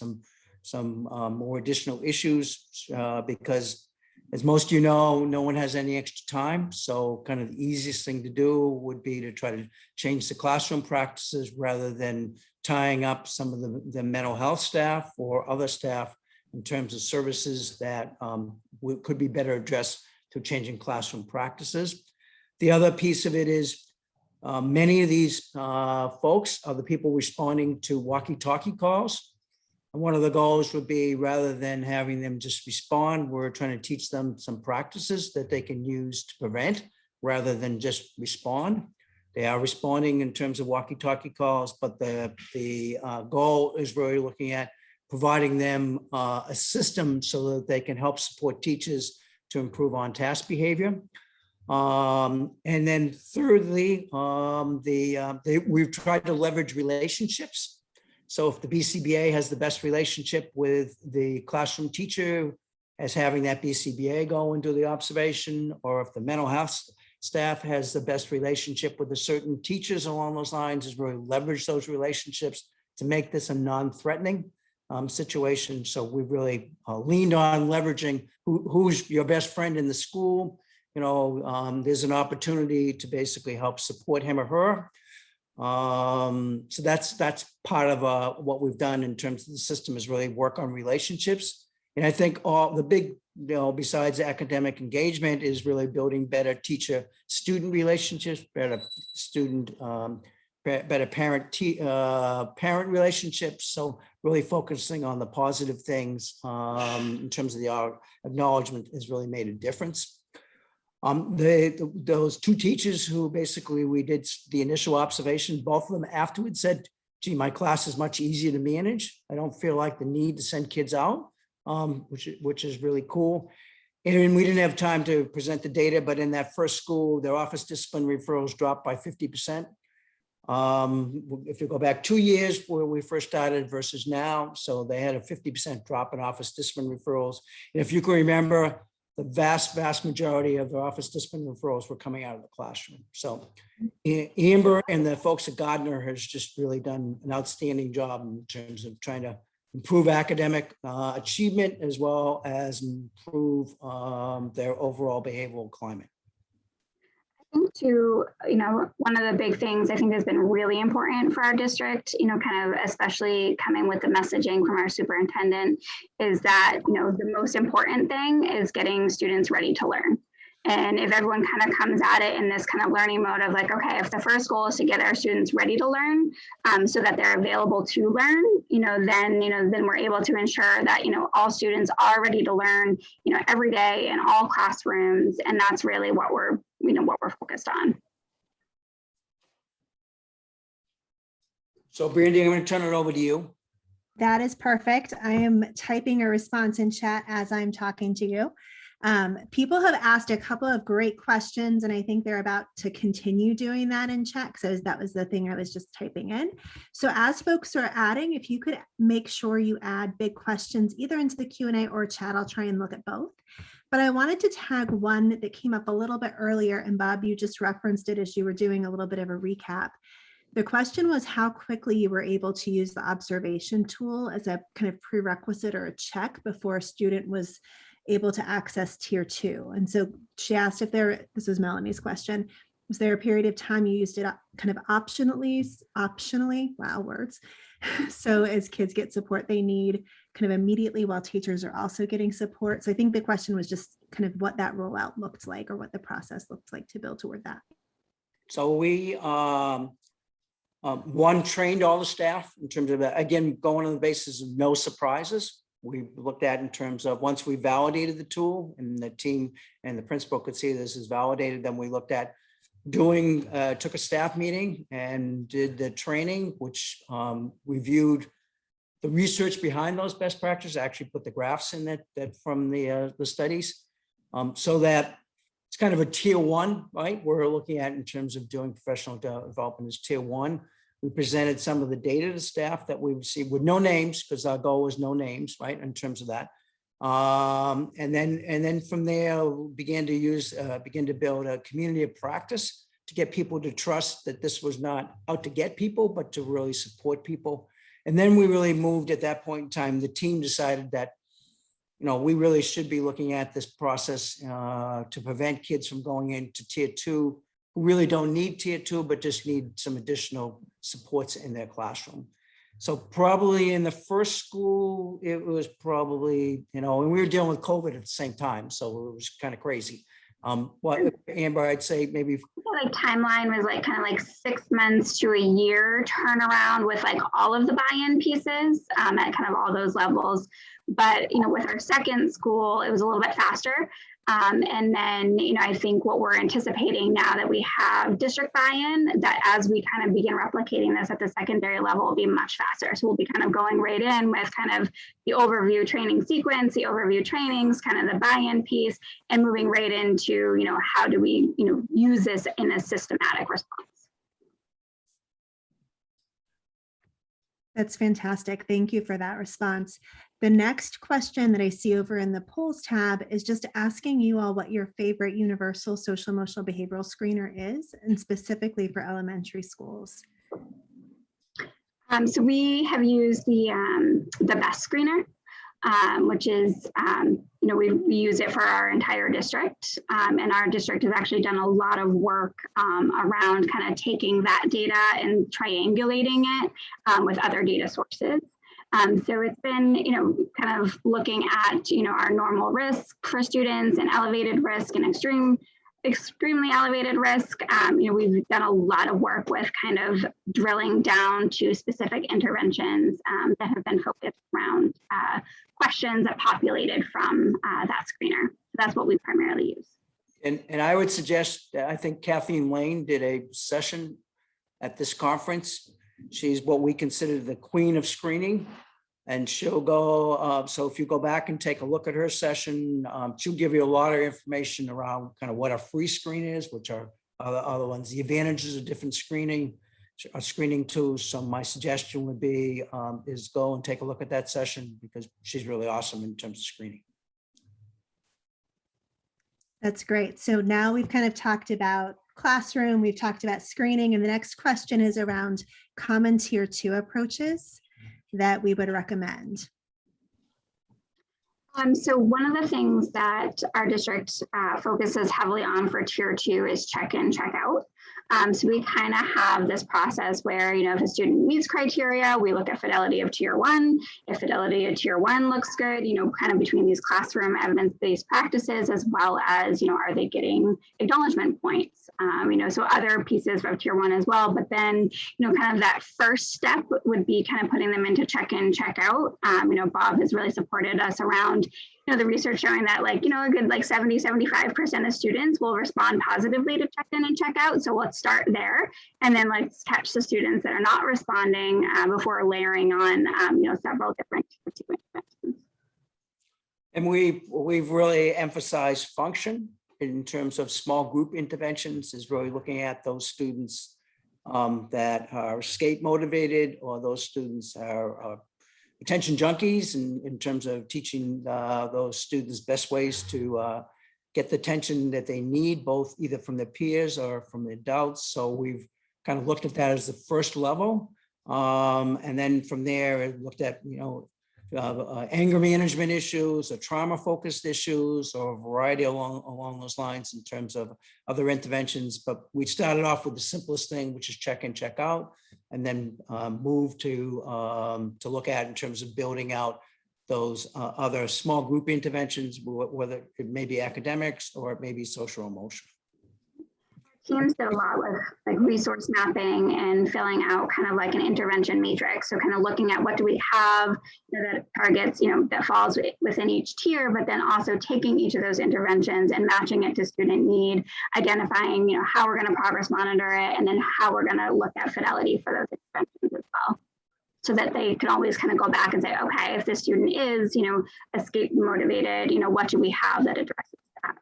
some more additional issues because, as most of you know, no one has any extra time. So kind of the easiest thing to do would be to try to change the classroom practices rather than tying up some of the mental health staff or other staff in terms of services that could be better addressed through changing classroom practices. The other piece of it is many of these folks are the people responding to walkie-talkie calls. And one of the goals would be, rather than having them just respond, we're trying to teach them some practices that they can use to prevent rather than just respond. They are responding in terms of walkie-talkie calls, but the goal is really looking at providing them a system so that they can help support teachers to improve on-task behavior. And then thirdly, we've tried to leverage relationships. So if the BCBA has the best relationship with the classroom teacher, as having that BCBA go and do the observation, or if the mental health staff has the best relationship with the certain teachers along those lines, is really leverage those relationships to make this a non-threatening situation. So we've really leaned on leveraging who's your best friend in the school. There's an opportunity to basically help support him or her. So that's part of what we've done in terms of the system, is really work on relationships. And I think all the big, besides academic engagement, is really building better teacher-student relationships, better student, better parent relationships. So really focusing on the positive things in terms of the acknowledgement has really made a difference. Those two teachers who basically we did the initial observation, both of them afterwards said, gee, my class is much easier to manage. I don't feel like the need to send kids out, which is really cool. And we didn't have time to present the data, but in that first school, their office discipline referrals dropped by 50%. If you go back 2 years where we first started versus now, so they had a 50% drop in office discipline referrals. And if you can remember, the vast majority of the office discipline referrals were coming out of the classroom. So Amber and the folks at Gardner has just really done an outstanding job in terms of trying to improve academic achievement, as well as improve their overall behavioral climate. I think too, one of the big things I think has been really important for our district, kind of especially coming with the messaging from our superintendent, is that, the most important thing is getting students ready to learn. And if everyone kind of comes at it in this kind of learning mode of like, okay, if the first goal is to get our students ready to learn so that they're available to learn, then we're able to ensure that, all students are ready to learn, every day in all classrooms. And that's really what we're focused on. So Brandy, I'm going to turn it over to you. That is perfect. I am typing a response in chat as I'm talking to you. People have asked a couple of great questions, and I think they're about to continue doing that in chat. So that was the thing I was just typing in. So as folks are adding, if you could make sure you add big questions either into the Q&A or chat, I'll try and look at both. But I wanted to tag one that came up a little bit earlier, and Bob, you just referenced it as you were doing a little bit of a recap. The question was how quickly you were able to use the observation tool as a kind of prerequisite or a check before a student was able to access tier 2. And so she asked if this was Melanie's question, was there a period of time you used it kind of optionally, wow, words. So as kids get support they need kind of immediately while teachers are also getting support. So I think the question was just kind of what that rollout looked like or what the process looked like to build toward that. So we, one, trained all the staff in terms of, again, going on the basis of no surprises. We looked at in terms of once we validated the tool and the team and the principal could see this is validated, then we looked at took a staff meeting and did the training, which reviewed the research behind those best practices, actually put the graphs in that from the studies, so that it's kind of a tier 1, right? We're looking at in terms of doing professional development as tier 1. We presented some of the data to staff that we received with no names, because our goal was no names, right? In terms of that. And then from there, we began to build a community of practice to get people to trust that this was not out to get people, but to really support people. And then we really moved at that point in time, the team decided that, we really should be looking at this process to prevent kids from going into tier 2, who really don't need tier 2, but just need some additional supports in their classroom. So probably in the first school, it was probably, and we were dealing with COVID at the same time. So it was kind of crazy. What, Amber, I'd say maybe like timeline was like kind of like 6 months to a year turnaround with like all of the buy-in pieces at kind of all those levels. But, with our second school, it was a little bit faster. And then, I think what we're anticipating now that we have district buy-in, that as we kind of begin replicating this at the secondary level will be much faster. So we'll be kind of going right in with kind of the overview training sequence, the overview trainings, kind of the buy-in piece, and moving right into, how do we, use this in a systematic response. That's fantastic. Thank you for that response. The next question that I see over in the polls tab is just asking you all what your favorite universal social emotional behavioral screener is, and specifically for elementary schools. So we have used the BEST screener, which is, we use it for our entire district. And our district has actually done a lot of work around kind of taking that data and triangulating it with other data sources. So it's been, kind of looking at, our normal risk for students and elevated risk and extremely elevated risk. We've done a lot of work with kind of drilling down to specific interventions that have been focused around questions that populated from that screener. So that's what we primarily use. And I would suggest that I think Kathleen Lane did a session at this conference. She's what we consider the queen of screening. And she'll go, so if you go back and take a look at her session, she'll give you a lot of information around kind of what a free screen is, which are other ones, the advantages of different screening tools. So my suggestion would be is go and take a look at that session, because she's really awesome in terms of screening. That's great. So now we've kind of talked about classroom, we've talked about screening, and the next question is around common tier 2 approaches that we would recommend. So one of the things that our district focuses heavily on for tier 2 is check-in, check-out. So we kind of have this process where, if a student meets criteria, we look at fidelity of tier 1. If fidelity of tier 1 looks good, kind of between these classroom evidence-based practices, as well as, are they getting acknowledgement points? So other pieces of tier 1 as well. But then, kind of that first step would be kind of putting them into check-in, check-out. Bob has really supported us around the research showing that a good 70-75% of students will respond positively to check in and check out. So let's start there, and then let's catch the students that are not responding before layering on several different interventions. And we've really emphasized function in terms of small group interventions, is really looking at those students that are skate motivated, or those students are attention junkies, in terms of teaching those students best ways to get the attention that they need, both either from their peers or from the adults. So we've kind of looked at that as the first level. And then from there, it looked at, anger management issues or trauma-focused issues or a variety along those lines in terms of other interventions. But we started off with the simplest thing, which is check in, check out, and then move to look at in terms of building out those other small group interventions, whether it may be academics or it may be social emotional. Teams did a lot with like resource mapping and filling out kind of like an intervention matrix. So kind of looking at what do we have that targets, that falls within each tier, but then also taking each of those interventions and matching it to student need, identifying, how we're going to progress monitor it, and then how we're going to look at fidelity for those interventions as well. So that they can always kind of go back and say, okay, if this student is, escape motivated, what do we have that addresses that?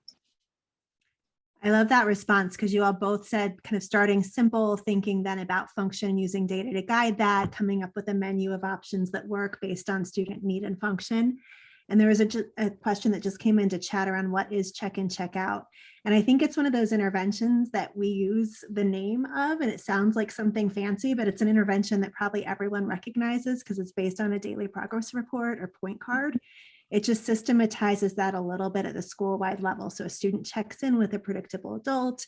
I love that response because you all both said kind of starting simple, thinking then about function, using data to guide that, coming up with a menu of options that work based on student need and function. And there was a question that just came into chat around what is check in, check out. And I think it's one of those interventions that we use the name of, and it sounds like something fancy, but it's an intervention that probably everyone recognizes because it's based on a daily progress report or point card. It just systematizes that a little bit at the school-wide level. So a student checks in with a predictable adult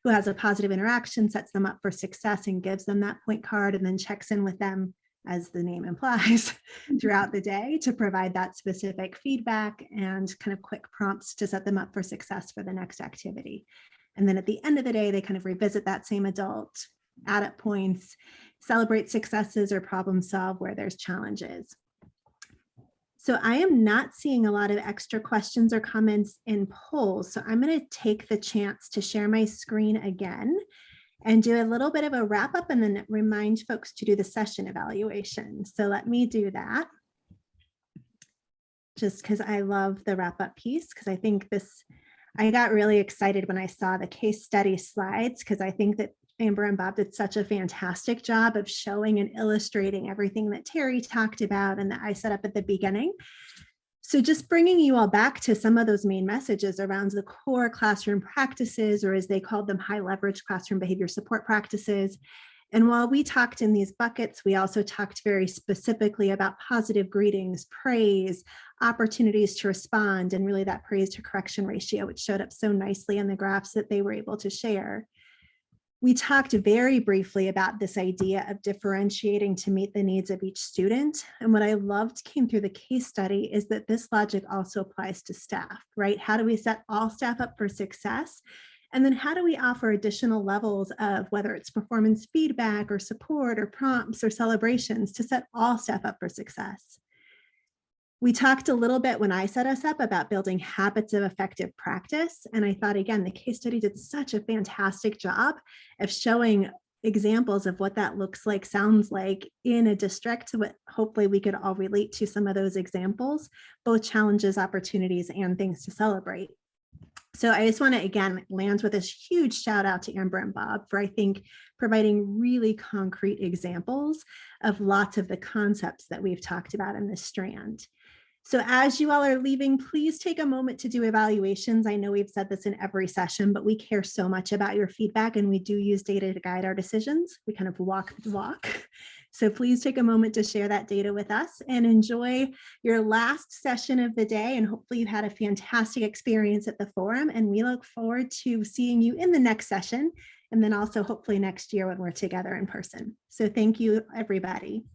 who has a positive interaction, sets them up for success and gives them that point card, and then checks in with them, as the name implies, throughout the day to provide that specific feedback and kind of quick prompts to set them up for success for the next activity. And then at the end of the day, they kind of revisit that same adult, add up points, celebrate successes or problem solve where there's challenges. So I am not seeing a lot of extra questions or comments in polls. So I'm going to take the chance to share my screen again and do a little bit of a wrap up and then remind folks to do the session evaluation. So let me do that. Just because I love the wrap up piece, because I think I got really excited when I saw the case study slides, because I think that Amber and Bob did such a fantastic job of showing and illustrating everything that Terry talked about and that I set up at the beginning. So just bringing you all back to some of those main messages around the core classroom practices, or as they called them, high leverage classroom behavior support practices. And while we talked in these buckets, we also talked very specifically about positive greetings, praise, opportunities to respond, and really that praise to correction ratio, which showed up so nicely in the graphs that they were able to share. We talked very briefly about this idea of differentiating to meet the needs of each student. And what I loved came through the case study is that this logic also applies to staff, right? How do we set all staff up for success? And then how do we offer additional levels of whether it's performance feedback or support or prompts or celebrations to set all staff up for success? We talked a little bit when I set us up about building habits of effective practice. And I thought, again, the case study did such a fantastic job of showing examples of what that looks like, sounds like in a district. What hopefully we could all relate to some of those examples, both challenges, opportunities, and things to celebrate. So I just want to, again, land with this huge shout out to Amber and Bob for, I think, providing really concrete examples of lots of the concepts that we've talked about in this strand. So as you all are leaving, please take a moment to do evaluations. I know we've said this in every session, but we care so much about your feedback and we do use data to guide our decisions. We kind of walk the walk. So please take a moment to share that data with us and enjoy your last session of the day. And hopefully you had a fantastic experience at the forum, and we look forward to seeing you in the next session. And then also hopefully next year when we're together in person. So thank you, everybody.